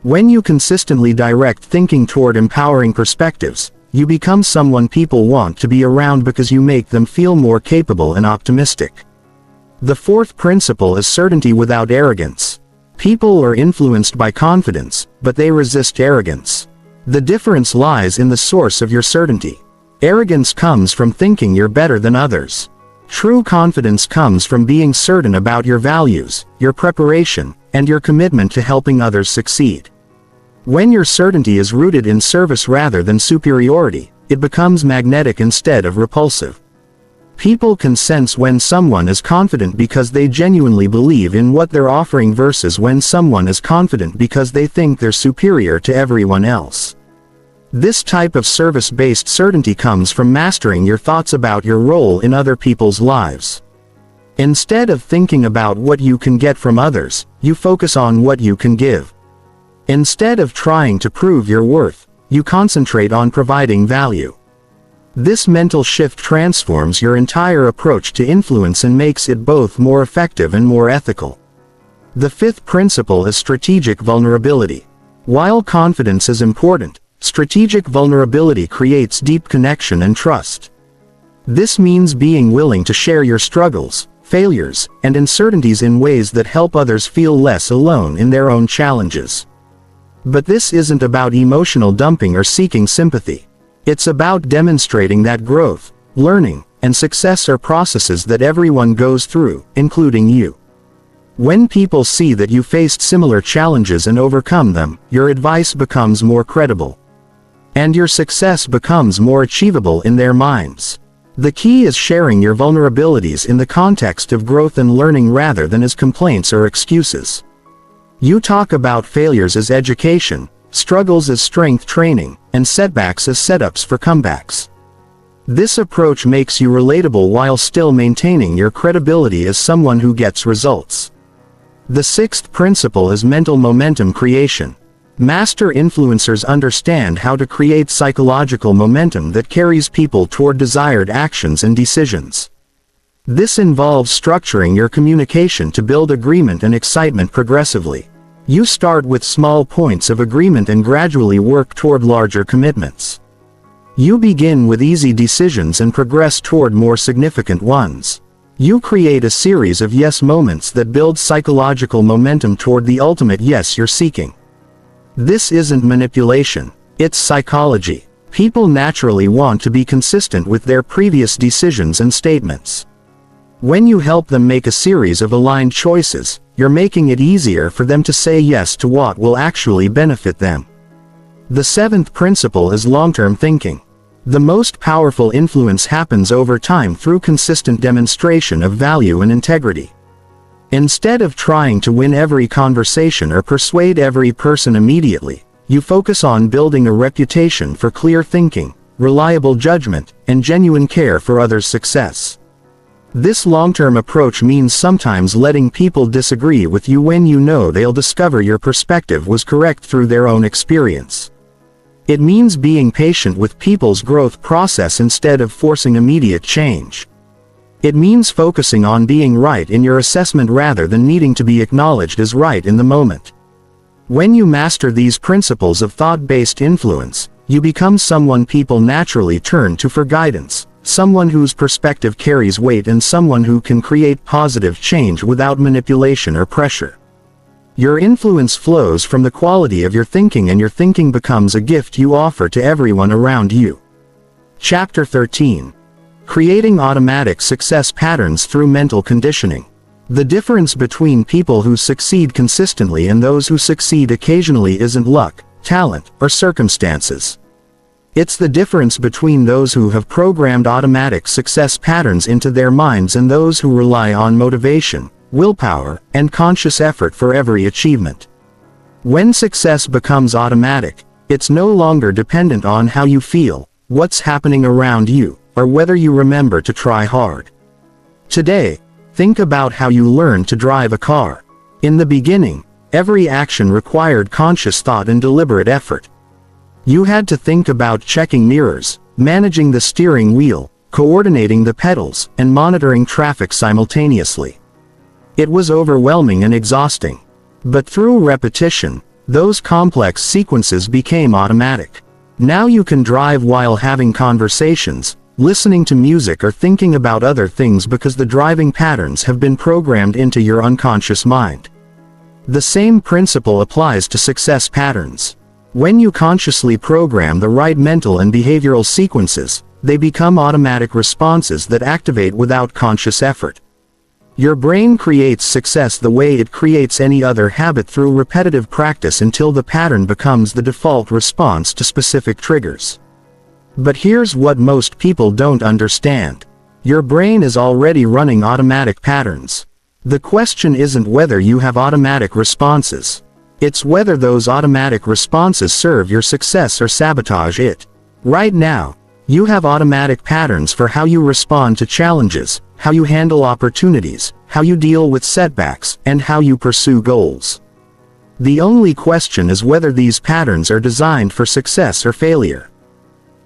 When you consistently direct thinking toward empowering perspectives, you become someone people want to be around because you make them feel more capable and optimistic. The fourth principle is certainty without arrogance. People are influenced by confidence, but they resist arrogance. The difference lies in the source of your certainty. Arrogance comes from thinking you're better than others. True confidence comes from being certain about your values, your preparation, and your commitment to helping others succeed. When your certainty is rooted in service rather than superiority, it becomes magnetic instead of repulsive. People can sense when someone is confident because they genuinely believe in what they're offering versus when someone is confident because they think they're superior to everyone else. This type of service-based certainty comes from mastering your thoughts about your role in other people's lives. Instead of thinking about what you can get from others, you focus on what you can give. Instead of trying to prove your worth, you concentrate on providing value. This mental shift transforms your entire approach to influence and makes it both more effective and more ethical. The fifth principle is strategic vulnerability. While confidence is important, strategic vulnerability creates deep connection and trust. This means being willing to share your struggles, failures, and uncertainties in ways that help others feel less alone in their own challenges. But this isn't about emotional dumping or seeking sympathy. It's about demonstrating that growth, learning, and success are processes that everyone goes through, including you. When people see that you faced similar challenges and overcome them, your advice becomes more credible. And your success becomes more achievable in their minds. The key is sharing your vulnerabilities in the context of growth and learning rather than as complaints or excuses. You talk about failures as education, struggles as strength training, and setbacks as setups for comebacks. This approach makes you relatable while still maintaining your credibility as someone who gets results. The sixth principle is mental momentum creation. Master influencers understand how to create psychological momentum that carries people toward desired actions and decisions. This involves structuring your communication to build agreement and excitement progressively. You start with small points of agreement and gradually work toward larger commitments. You begin with easy decisions and progress toward more significant ones. You create a series of yes moments that build psychological momentum toward the ultimate yes you're seeking. This isn't manipulation, it's psychology. People naturally want to be consistent with their previous decisions and statements. When you help them make a series of aligned choices, you're making it easier for them to say yes to what will actually benefit them. The seventh principle is long-term thinking. The most powerful influence happens over time through consistent demonstration of value and integrity. Instead of trying to win every conversation or persuade every person immediately, you focus on building a reputation for clear thinking, reliable judgment, and genuine care for others' success. This long-term approach means sometimes letting people disagree with you when you know they'll discover your perspective was correct through their own experience. It means being patient with people's growth process instead of forcing immediate change. It means focusing on being right in your assessment rather than needing to be acknowledged as right in the moment. When you master these principles of thought-based influence, you become someone people naturally turn to for guidance, someone whose perspective carries weight and someone who can create positive change without manipulation or pressure. Your influence flows from the quality of your thinking, and your thinking becomes a gift you offer to everyone around you. Chapter 13. Creating automatic success patterns through mental conditioning. The difference between people who succeed consistently and those who succeed occasionally isn't luck, talent, or circumstances. It's the difference between those who have programmed automatic success patterns into their minds and those who rely on motivation, willpower, and conscious effort for every achievement. When success becomes automatic, it's no longer dependent on how you feel, what's happening around you, or whether you remember to try hard. Today, think about how you learned to drive a car. In the beginning, every action required conscious thought and deliberate effort. You had to think about checking mirrors, managing the steering wheel, coordinating the pedals, and monitoring traffic simultaneously. It was overwhelming and exhausting. But through repetition, those complex sequences became automatic. Now you can drive while having conversations, listening to music or thinking about other things because the driving patterns have been programmed into your unconscious mind. The same principle applies to success patterns. When you consciously program the right mental and behavioral sequences, they become automatic responses that activate without conscious effort. Your brain creates success the way it creates any other habit, through repetitive practice until the pattern becomes the default response to specific triggers. But here's what most people don't understand. Your brain is already running automatic patterns. The question isn't whether you have automatic responses. It's whether those automatic responses serve your success or sabotage it. Right now, you have automatic patterns for how you respond to challenges, how you handle opportunities, how you deal with setbacks, and how you pursue goals. The only question is whether these patterns are designed for success or failure.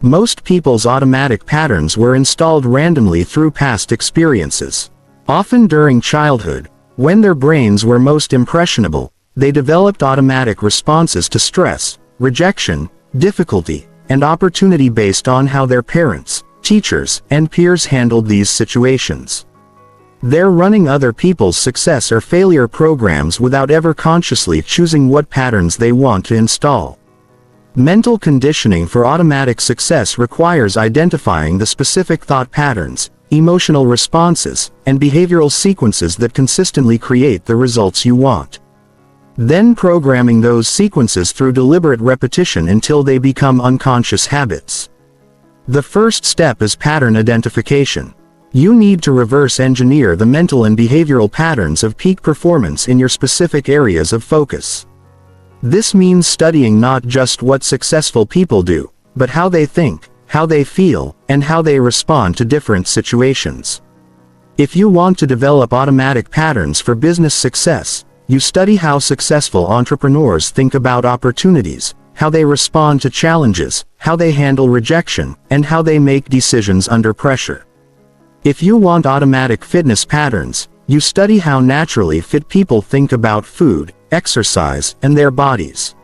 Most people's automatic patterns were installed randomly through past experiences. Often during childhood, when their brains were most impressionable, they developed automatic responses to stress, rejection, difficulty, and opportunity based on how their parents, teachers, and peers handled these situations. They're running other people's success or failure programs without ever consciously choosing what patterns they want to install. Mental conditioning for automatic success requires identifying the specific thought patterns, emotional responses, and behavioral sequences that consistently create the results you want. Then programming those sequences through deliberate repetition until they become unconscious habits. The first step is pattern identification. You need to reverse engineer the mental and behavioral patterns of peak performance in your specific areas of focus. This means studying not just what successful people do, but how they think, how they feel, and how they respond to different situations. If you want to develop automatic patterns for business success, you study how successful entrepreneurs think about opportunities, how they respond to challenges, how they handle rejection, and how they make decisions under pressure. If you want automatic fitness patterns, you study how naturally fit people think about food, exercise, and their bodies.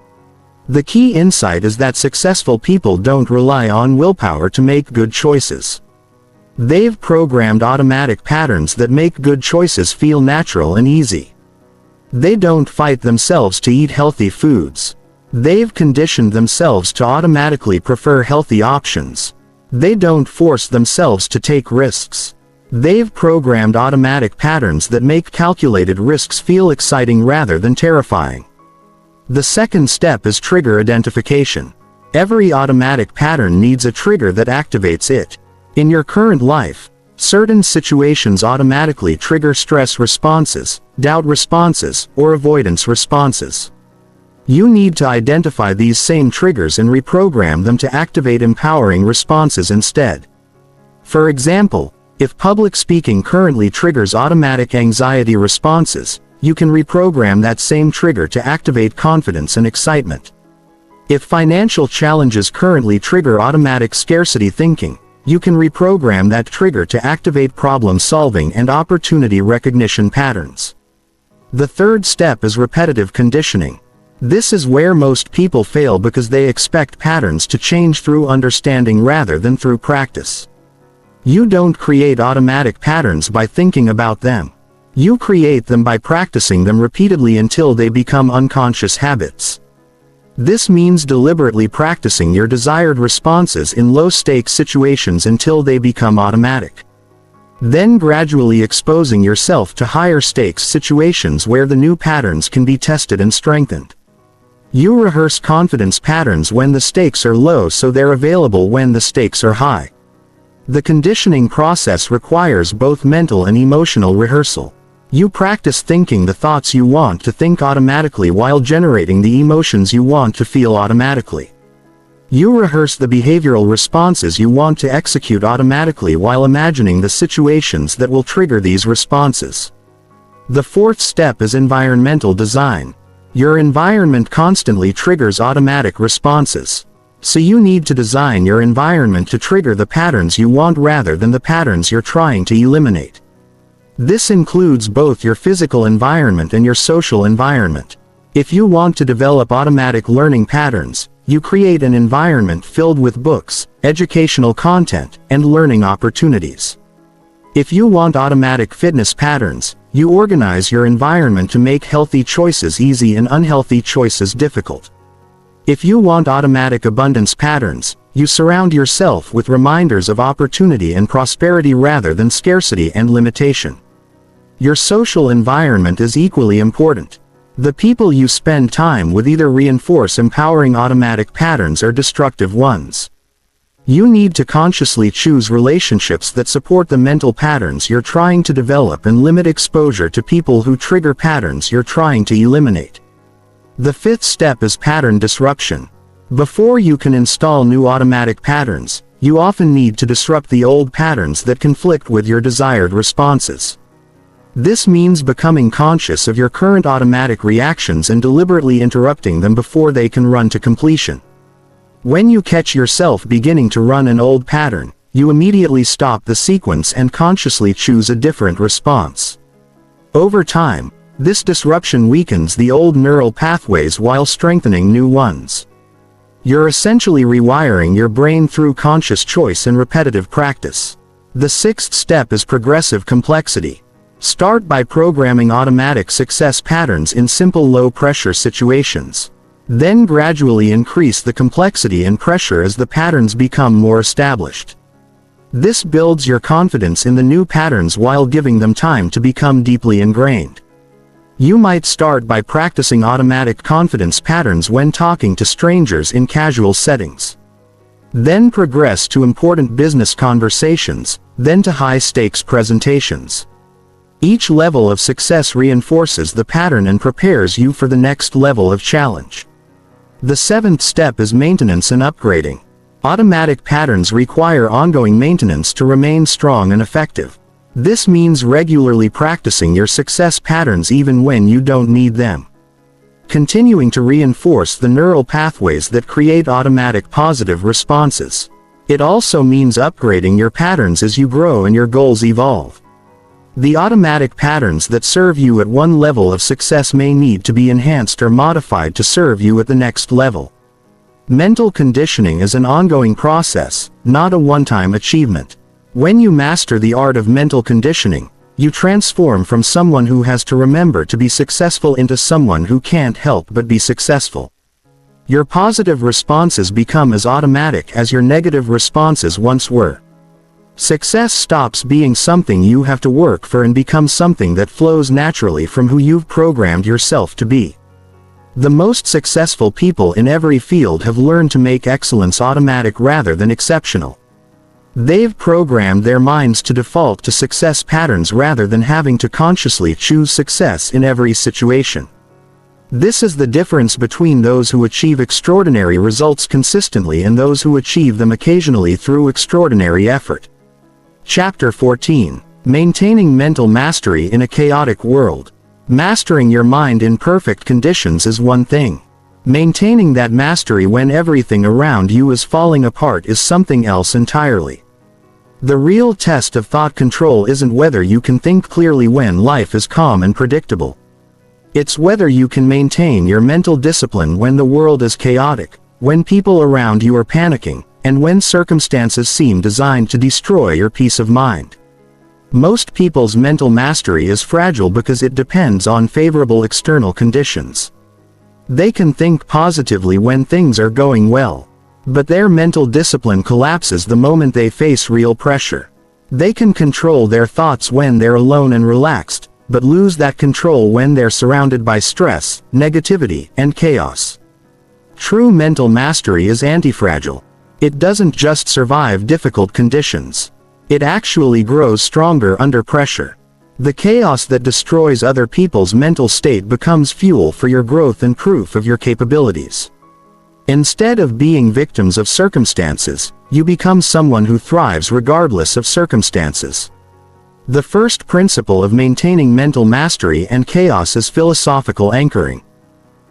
The key insight is that successful people don't rely on willpower to make good choices. They've programmed automatic patterns that make good choices feel natural and easy. They don't fight themselves to eat healthy foods. They've conditioned themselves to automatically prefer healthy options. They don't force themselves to take risks. They've programmed automatic patterns that make calculated risks feel exciting rather than terrifying. The second step is trigger identification. Every automatic pattern needs a trigger that activates it. In your current life, certain situations automatically trigger stress responses, doubt responses, or avoidance responses. You need to identify these same triggers and reprogram them to activate empowering responses instead. For example, if public speaking currently triggers automatic anxiety responses, you can reprogram that same trigger to activate confidence and excitement. If financial challenges currently trigger automatic scarcity thinking, you can reprogram that trigger to activate problem-solving and opportunity recognition patterns. The third step is repetitive conditioning. This is where most people fail because they expect patterns to change through understanding rather than through practice. You don't create automatic patterns by thinking about them. You create them by practicing them repeatedly until they become unconscious habits. This means deliberately practicing your desired responses in low-stakes situations until they become automatic. Then gradually exposing yourself to higher-stakes situations where the new patterns can be tested and strengthened. You rehearse confidence patterns when the stakes are low so they're available when the stakes are high. The conditioning process requires both mental and emotional rehearsal. You practice thinking the thoughts you want to think automatically while generating the emotions you want to feel automatically. You rehearse the behavioral responses you want to execute automatically while imagining the situations that will trigger these responses. The fourth step is environmental design. Your environment constantly triggers automatic responses. So you need to design your environment to trigger the patterns you want rather than the patterns you're trying to eliminate. This includes both your physical environment and your social environment. If you want to develop automatic learning patterns, you create an environment filled with books, educational content, and learning opportunities. If you want automatic fitness patterns, you organize your environment to make healthy choices easy and unhealthy choices difficult. If you want automatic abundance patterns, you surround yourself with reminders of opportunity and prosperity rather than scarcity and limitation. Your social environment is equally important. The people you spend time with either reinforce empowering automatic patterns or destructive ones. You need to consciously choose relationships that support the mental patterns you're trying to develop and limit exposure to people who trigger patterns you're trying to eliminate. The fifth step is pattern disruption. Before you can install new automatic patterns, you often need to disrupt the old patterns that conflict with your desired responses. This means becoming conscious of your current automatic reactions and deliberately interrupting them before they can run to completion. When you catch yourself beginning to run an old pattern, you immediately stop the sequence and consciously choose a different response. Over time, this disruption weakens the old neural pathways while strengthening new ones. You're essentially rewiring your brain through conscious choice and repetitive practice. The sixth step is progressive complexity. Start by programming automatic success patterns in simple low-pressure situations. Then gradually increase the complexity and pressure as the patterns become more established. This builds your confidence in the new patterns while giving them time to become deeply ingrained. You might start by practicing automatic confidence patterns when talking to strangers in casual settings. Then progress to important business conversations, then to high-stakes presentations. Each level of success reinforces the pattern and prepares you for the next level of challenge. The seventh step is maintenance and upgrading. Automatic patterns require ongoing maintenance to remain strong and effective. This means regularly practicing your success patterns even when you don't need them. Continuing to reinforce the neural pathways that create automatic positive responses. It also means upgrading your patterns as you grow and your goals evolve. The automatic patterns that serve you at one level of success may need to be enhanced or modified to serve you at the next level. Mental conditioning is an ongoing process, not a one-time achievement. When you master the art of mental conditioning, you transform from someone who has to remember to be successful into someone who can't help but be successful. Your positive responses become as automatic as your negative responses once were. Success stops being something you have to work for and becomes something that flows naturally from who you've programmed yourself to be. The most successful people in every field have learned to make excellence automatic rather than exceptional. They've programmed their minds to default to success patterns rather than having to consciously choose success in every situation. This is the difference between those who achieve extraordinary results consistently and those who achieve them occasionally through extraordinary effort. Chapter 14. Maintaining mental mastery in a chaotic world. Mastering your mind in perfect conditions is one thing. Maintaining that mastery when everything around you is falling apart is something else entirely. The real test of thought control isn't whether you can think clearly when life is calm and predictable. It's whether you can maintain your mental discipline when the world is chaotic, when people around you are panicking, and when circumstances seem designed to destroy your peace of mind. Most people's mental mastery is fragile because it depends on favorable external conditions. They can think positively when things are going well, but their mental discipline collapses the moment they face real pressure. They can control their thoughts when they're alone and relaxed, but lose that control when they're surrounded by stress, negativity, and chaos. True mental mastery is antifragile. It doesn't just survive difficult conditions. It actually grows stronger under pressure. The chaos that destroys other people's mental state becomes fuel for your growth and proof of your capabilities. Instead of being victims of circumstances, you become someone who thrives regardless of circumstances. The first principle of maintaining mental mastery and chaos is philosophical anchoring.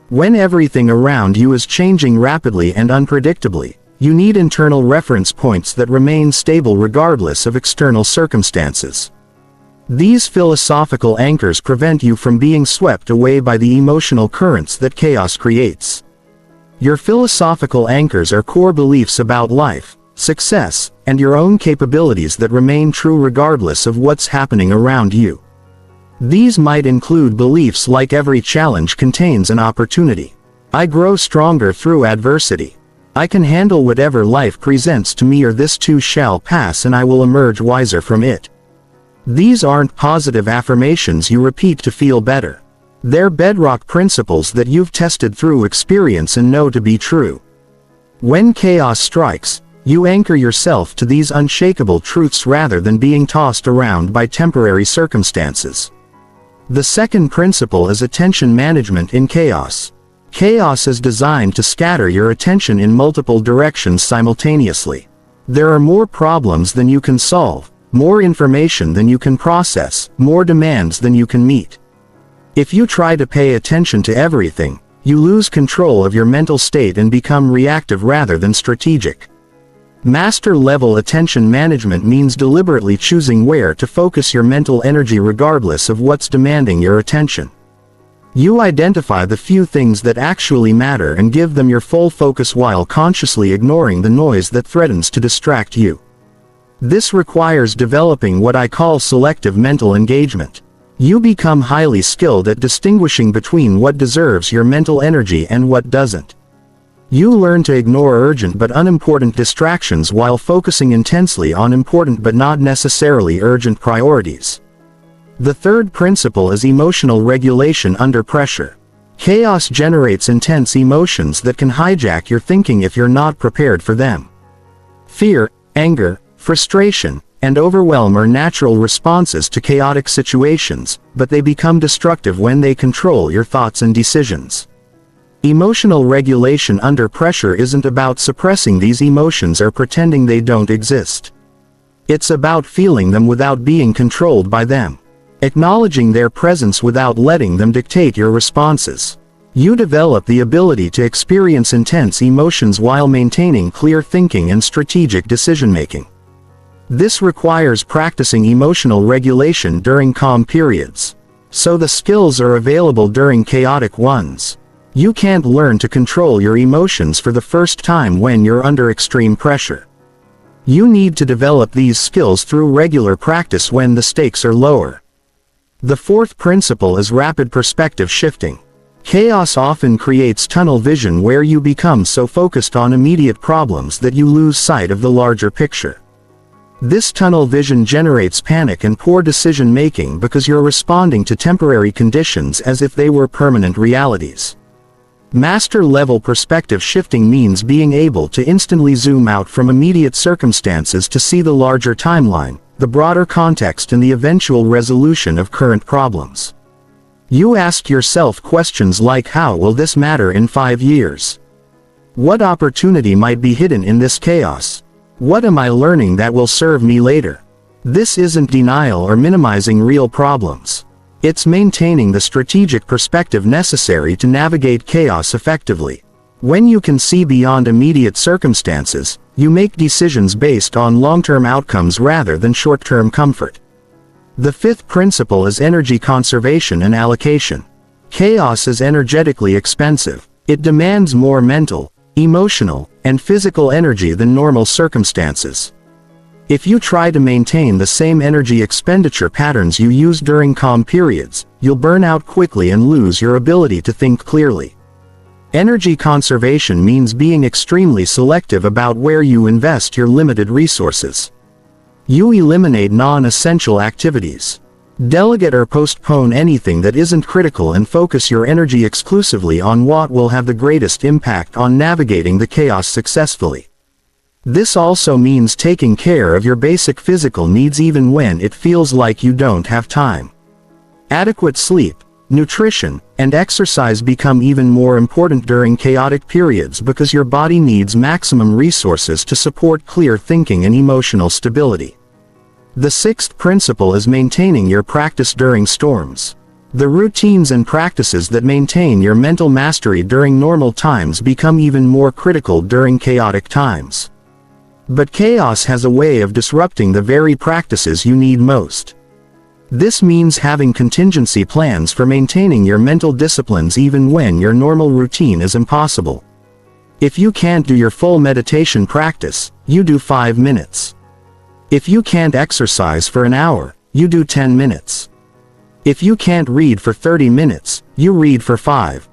When everything around you is changing rapidly and unpredictably, you need internal reference points that remain stable regardless of external circumstances. These philosophical anchors prevent you from being swept away by the emotional currents that chaos creates. Your philosophical anchors are core beliefs about life, success, and your own capabilities that remain true regardless of what's happening around you. These might include beliefs like every challenge contains an opportunity. I grow stronger through adversity. I can handle whatever life presents to me, or this too shall pass and I will emerge wiser from it. These aren't positive affirmations you repeat to feel better. They're bedrock principles that you've tested through experience and know to be true. When chaos strikes, you anchor yourself to these unshakable truths rather than being tossed around by temporary circumstances. The second principle is attention management in chaos. Chaos is designed to scatter your attention in multiple directions simultaneously. There are more problems than you can solve, more information than you can process, more demands than you can meet. If you try to pay attention to everything, you lose control of your mental state and become reactive rather than strategic. Master-level attention management means deliberately choosing where to focus your mental energy regardless of what's demanding your attention. You identify the few things that actually matter and give them your full focus while consciously ignoring the noise that threatens to distract you. This requires developing what I call selective mental engagement. You become highly skilled at distinguishing between what deserves your mental energy and what doesn't. You learn to ignore urgent but unimportant distractions while focusing intensely on important but not necessarily urgent priorities. The third principle is emotional regulation under pressure. Chaos generates intense emotions that can hijack your thinking if you're not prepared for them. Fear, anger, frustration, and overwhelm are natural responses to chaotic situations, but they become destructive when they control your thoughts and decisions. Emotional regulation under pressure isn't about suppressing these emotions or pretending they don't exist. It's about feeling them without being controlled by them. Acknowledging their presence without letting them dictate your responses. You develop the ability to experience intense emotions while maintaining clear thinking and strategic decision-making. This requires practicing emotional regulation during calm periods. So the skills are available during chaotic ones. You can't learn to control your emotions for the first time when you're under extreme pressure. You need to develop these skills through regular practice when the stakes are lower. The fourth principle is rapid perspective shifting. Chaos often creates tunnel vision where you become so focused on immediate problems that you lose sight of the larger picture. This tunnel vision generates panic and poor decision-making because you're responding to temporary conditions as if they were permanent realities. Master-level perspective shifting means being able to instantly zoom out from immediate circumstances to see the larger timeline, the broader context, and the eventual resolution of current problems. You ask yourself questions like, how will this matter in 5 years? What opportunity might be hidden in this chaos? What am I learning that will serve me later? This isn't denial or minimizing real problems. It's maintaining the strategic perspective necessary to navigate chaos effectively. When you can see beyond immediate circumstances, you make decisions based on long-term outcomes rather than short-term comfort. The fifth principle is energy conservation and allocation. Chaos is energetically expensive. It demands more mental, emotional, and physical energy than normal circumstances. If you try to maintain the same energy expenditure patterns you use during calm periods, you'll burn out quickly and lose your ability to think clearly. Energy conservation means being extremely selective about where you invest your limited resources. You eliminate non-essential activities. Delegate or postpone anything that isn't critical and focus your energy exclusively on what will have the greatest impact on navigating the chaos successfully. This also means taking care of your basic physical needs even when it feels like you don't have time. Adequate sleep, nutrition, and exercise become even more important during chaotic periods because your body needs maximum resources to support clear thinking and emotional stability. The sixth principle is maintaining your practice during storms. The routines and practices that maintain your mental mastery during normal times become even more critical during chaotic times. But chaos has a way of disrupting the very practices you need most. This means having contingency plans for maintaining your mental disciplines even when your normal routine is impossible. If you can't do your full meditation practice, you do 5 minutes. If you can't exercise for an hour, you do 10 minutes. If you can't read for 30 minutes, you read for 5.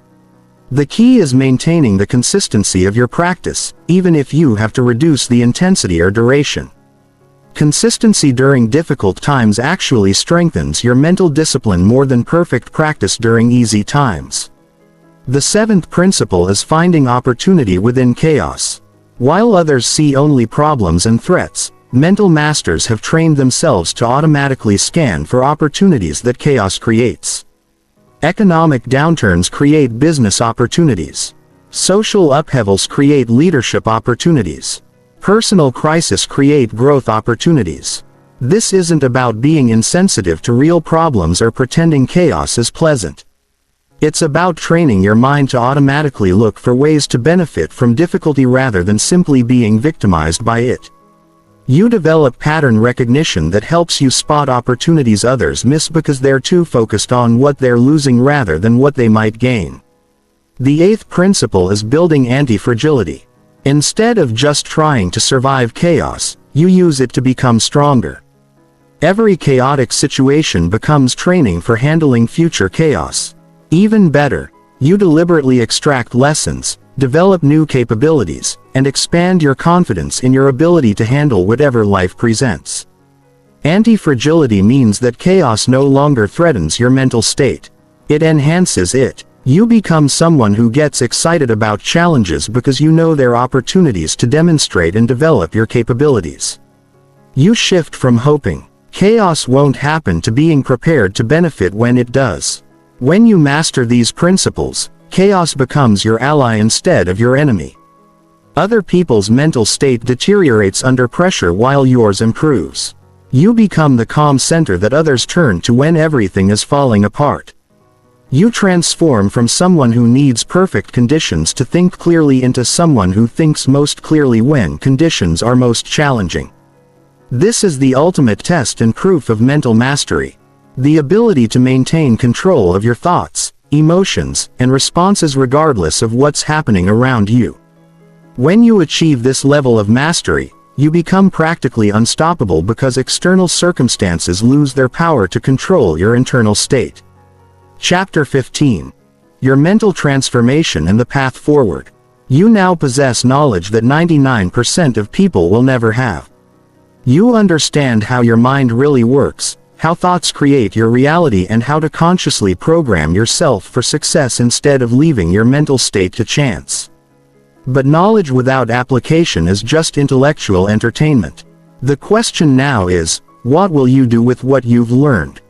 The key is maintaining the consistency of your practice, even if you have to reduce the intensity or duration. Consistency during difficult times actually strengthens your mental discipline more than perfect practice during easy times. The seventh principle is finding opportunity within chaos. While others see only problems and threats, mental masters have trained themselves to automatically scan for opportunities that chaos creates. Economic downturns create business opportunities. Social upheavals create leadership opportunities. Personal crises create growth opportunities. This isn't about being insensitive to real problems or pretending chaos is pleasant. It's about training your mind to automatically look for ways to benefit from difficulty rather than simply being victimized by it. You develop pattern recognition that helps you spot opportunities others miss because they're too focused on what they're losing rather than what they might gain. The eighth principle is building anti-fragility. Instead of just trying to survive chaos, you use it to become stronger. Every chaotic situation becomes training for handling future chaos. Even better, you deliberately extract lessons, develop new capabilities, and expand your confidence in your ability to handle whatever life presents. Anti-fragility means that chaos no longer threatens your mental state. It enhances it. You become someone who gets excited about challenges because you know there are opportunities to demonstrate and develop your capabilities. You shift from hoping chaos won't happen to being prepared to benefit when it does. When you master these principles, chaos becomes your ally instead of your enemy. Other people's mental state deteriorates under pressure while yours improves. You become the calm center that others turn to when everything is falling apart. You transform from someone who needs perfect conditions to think clearly into someone who thinks most clearly when conditions are most challenging. This is the ultimate test and proof of mental mastery. The ability to maintain control of your thoughts, emotions, and responses regardless of what's happening around you. When you achieve this level of mastery, you become practically unstoppable because external circumstances lose their power to control your internal state. Chapter 15. Your mental transformation and the path forward. You now possess knowledge that 99% of people will never have. You understand how your mind really works, how thoughts create your reality, and how to consciously program yourself for success instead of leaving your mental state to chance. But knowledge without application is just intellectual entertainment. The question now is, what will you do with what you've learned?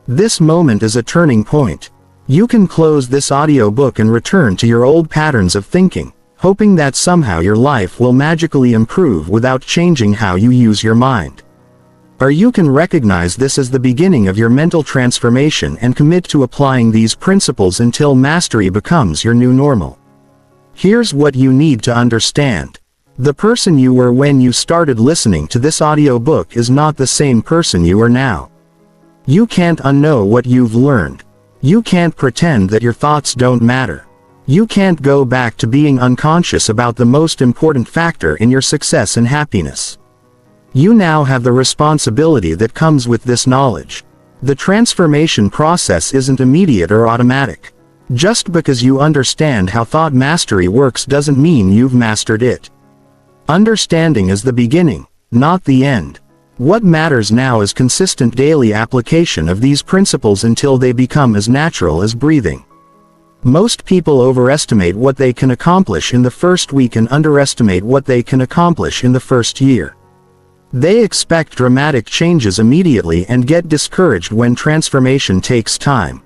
This moment is a turning point. You can close this audiobook and return to your old patterns of thinking, hoping that somehow your life will magically improve without changing how you use your mind. Or you can recognize this as the beginning of your mental transformation and commit to applying these principles until mastery becomes your new normal. Here's what you need to understand. The person you were when you started listening to this audiobook is not the same person you are now. You can't unknow what you've learned. You can't pretend that your thoughts don't matter. You can't go back to being unconscious about the most important factor in your success and happiness. You now have the responsibility that comes with this knowledge. The transformation process isn't immediate or automatic. Just because you understand how thought mastery works doesn't mean you've mastered it. Understanding is the beginning, not the end. What matters now is consistent daily application of these principles until they become as natural as breathing. Most people overestimate what they can accomplish in the first week and underestimate what they can accomplish in the first year. They expect dramatic changes immediately and get discouraged when transformation takes time.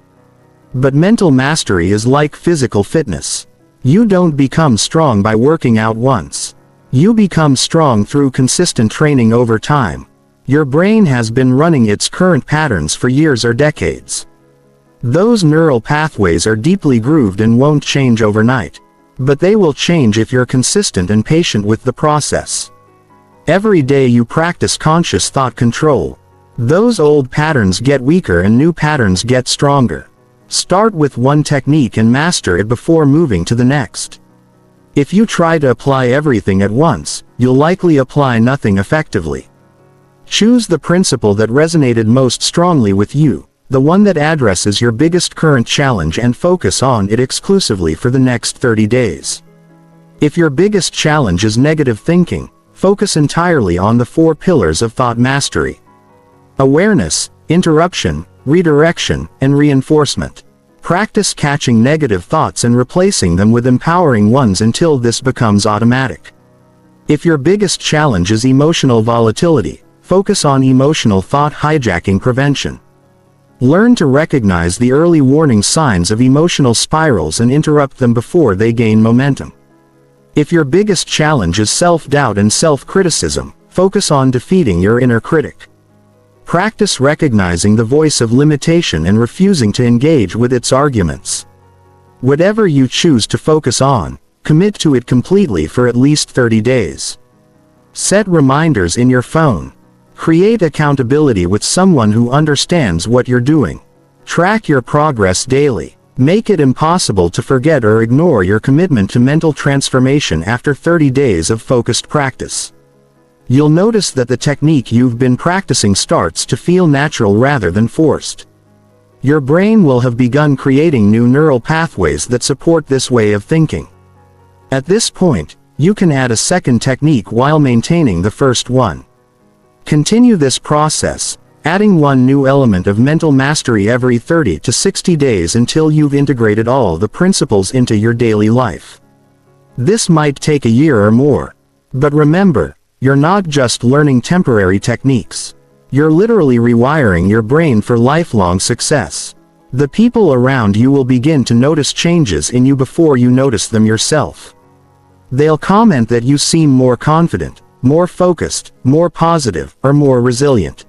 But mental mastery is like physical fitness. You don't become strong by working out once. You become strong through consistent training over time. Your brain has been running its current patterns for years or decades. Those neural pathways are deeply grooved and won't change overnight. But they will change if you're consistent and patient with the process. Every day you practice conscious thought control. Those old patterns get weaker and new patterns get stronger. Start with one technique and master it before moving to the next. If you try to apply everything at once, you'll likely apply nothing effectively. Choose the principle that resonated most strongly with you, the one that addresses your biggest current challenge, and focus on it exclusively for the next 30 days. If your biggest challenge is negative thinking, focus entirely on the 4 pillars of thought mastery: awareness, interruption, redirection, and reinforcement. Practice catching negative thoughts and replacing them with empowering ones until this becomes automatic. If your biggest challenge is emotional volatility, focus on emotional thought hijacking prevention. Learn to recognize the early warning signs of emotional spirals and interrupt them before they gain momentum. If your biggest challenge is self-doubt and self-criticism, focus on defeating your inner critic. Practice recognizing the voice of limitation and refusing to engage with its arguments. Whatever you choose to focus on, commit to it completely for at least 30 days. Set reminders in your phone. Create accountability with someone who understands what you're doing. Track your progress daily. Make it impossible to forget or ignore your commitment to mental transformation after 30 days of focused practice. You'll notice that the technique you've been practicing starts to feel natural rather than forced. Your brain will have begun creating new neural pathways that support this way of thinking. At this point, you can add a second technique while maintaining the first one. Continue this process, adding one new element of mental mastery every 30 to 60 days until you've integrated all the principles into your daily life. This might take a year or more. But remember, you're not just learning temporary techniques. You're literally rewiring your brain for lifelong success. The people around you will begin to notice changes in you before you notice them yourself. They'll comment that you seem more confident, more focused, more positive, or more resilient.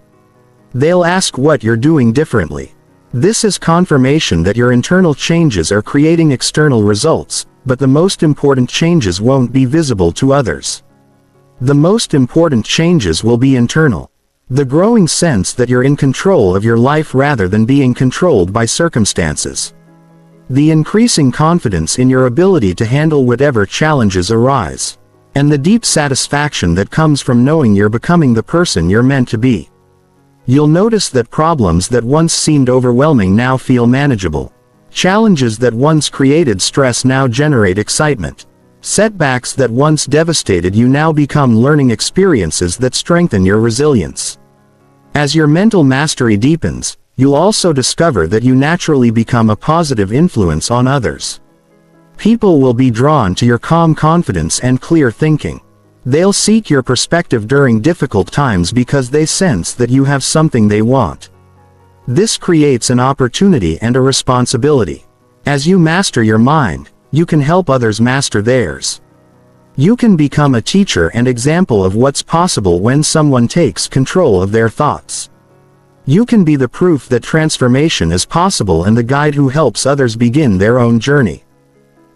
They'll ask what you're doing differently. This is confirmation that your internal changes are creating external results, but the most important changes won't be visible to others. The most important changes will be internal. The growing sense that you're in control of your life rather than being controlled by circumstances. The increasing confidence in your ability to handle whatever challenges arise. And the deep satisfaction that comes from knowing you're becoming the person you're meant to be. You'll notice that problems that once seemed overwhelming now feel manageable. Challenges that once created stress now generate excitement. Setbacks that once devastated you now become learning experiences that strengthen your resilience. As your mental mastery deepens, you'll also discover that you naturally become a positive influence on others. People will be drawn to your calm confidence and clear thinking. They'll seek your perspective during difficult times because they sense that you have something they want. This creates an opportunity and a responsibility. As you master your mind, you can help others master theirs. You can become a teacher and example of what's possible when someone takes control of their thoughts. You can be the proof that transformation is possible and the guide who helps others begin their own journey.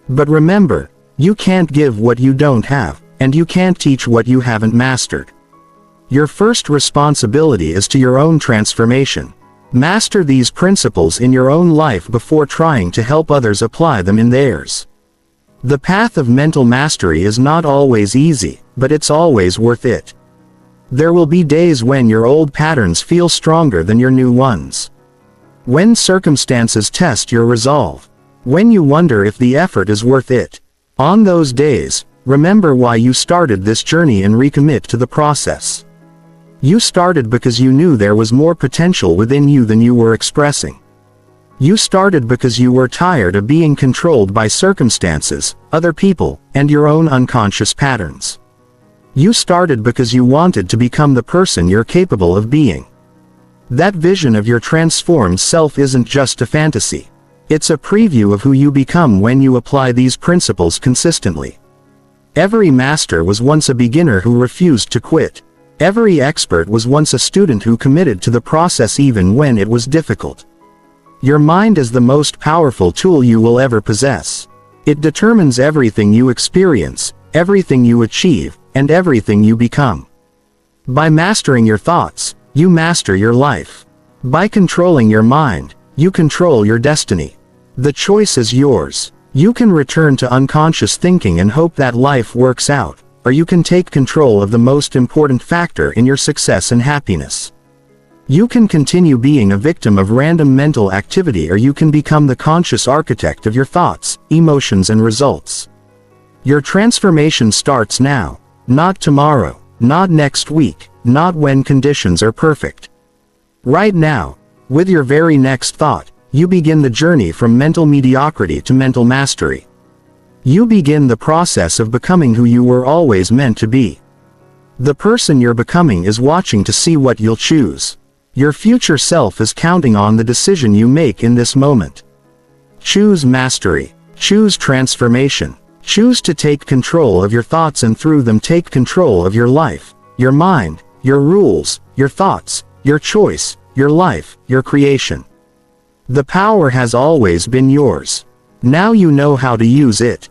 But remember, you can't give what you don't have, and you can't teach what you haven't mastered. Your first responsibility is to your own transformation. Master these principles in your own life before trying to help others apply them in theirs. The path of mental mastery is not always easy, but it's always worth it. There will be days when your old patterns feel stronger than your new ones. When circumstances test your resolve. When you wonder if the effort is worth it. On those days, remember why you started this journey and recommit to the process. You started because you knew there was more potential within you than you were expressing. You started because you were tired of being controlled by circumstances, other people, and your own unconscious patterns. You started because you wanted to become the person you're capable of being. That vision of your transformed self isn't just a fantasy. It's a preview of who you become when you apply these principles consistently. Every master was once a beginner who refused to quit. Every expert was once a student who committed to the process even when it was difficult. Your mind is the most powerful tool you will ever possess. It determines everything you experience, everything you achieve, and everything you become. By mastering your thoughts, you master your life. By controlling your mind, you control your destiny. The choice is yours. You can return to unconscious thinking and hope that life works out, or you can take control of the most important factor in your success and happiness. You can continue being a victim of random mental activity, or you can become the conscious architect of your thoughts, emotions, and results. Your transformation starts now, not tomorrow, not next week, not when conditions are perfect. Right now, with your very next thought, you begin the journey from mental mediocrity to mental mastery. You begin the process of becoming who you were always meant to be. The person you're becoming is watching to see what you'll choose. Your future self is counting on the decision you make in this moment. Choose mastery. Choose transformation. Choose to take control of your thoughts and through them take control of your life, your mind, your rules, your thoughts, your choice, your life, your creation. The power has always been yours. Now you know how to use it.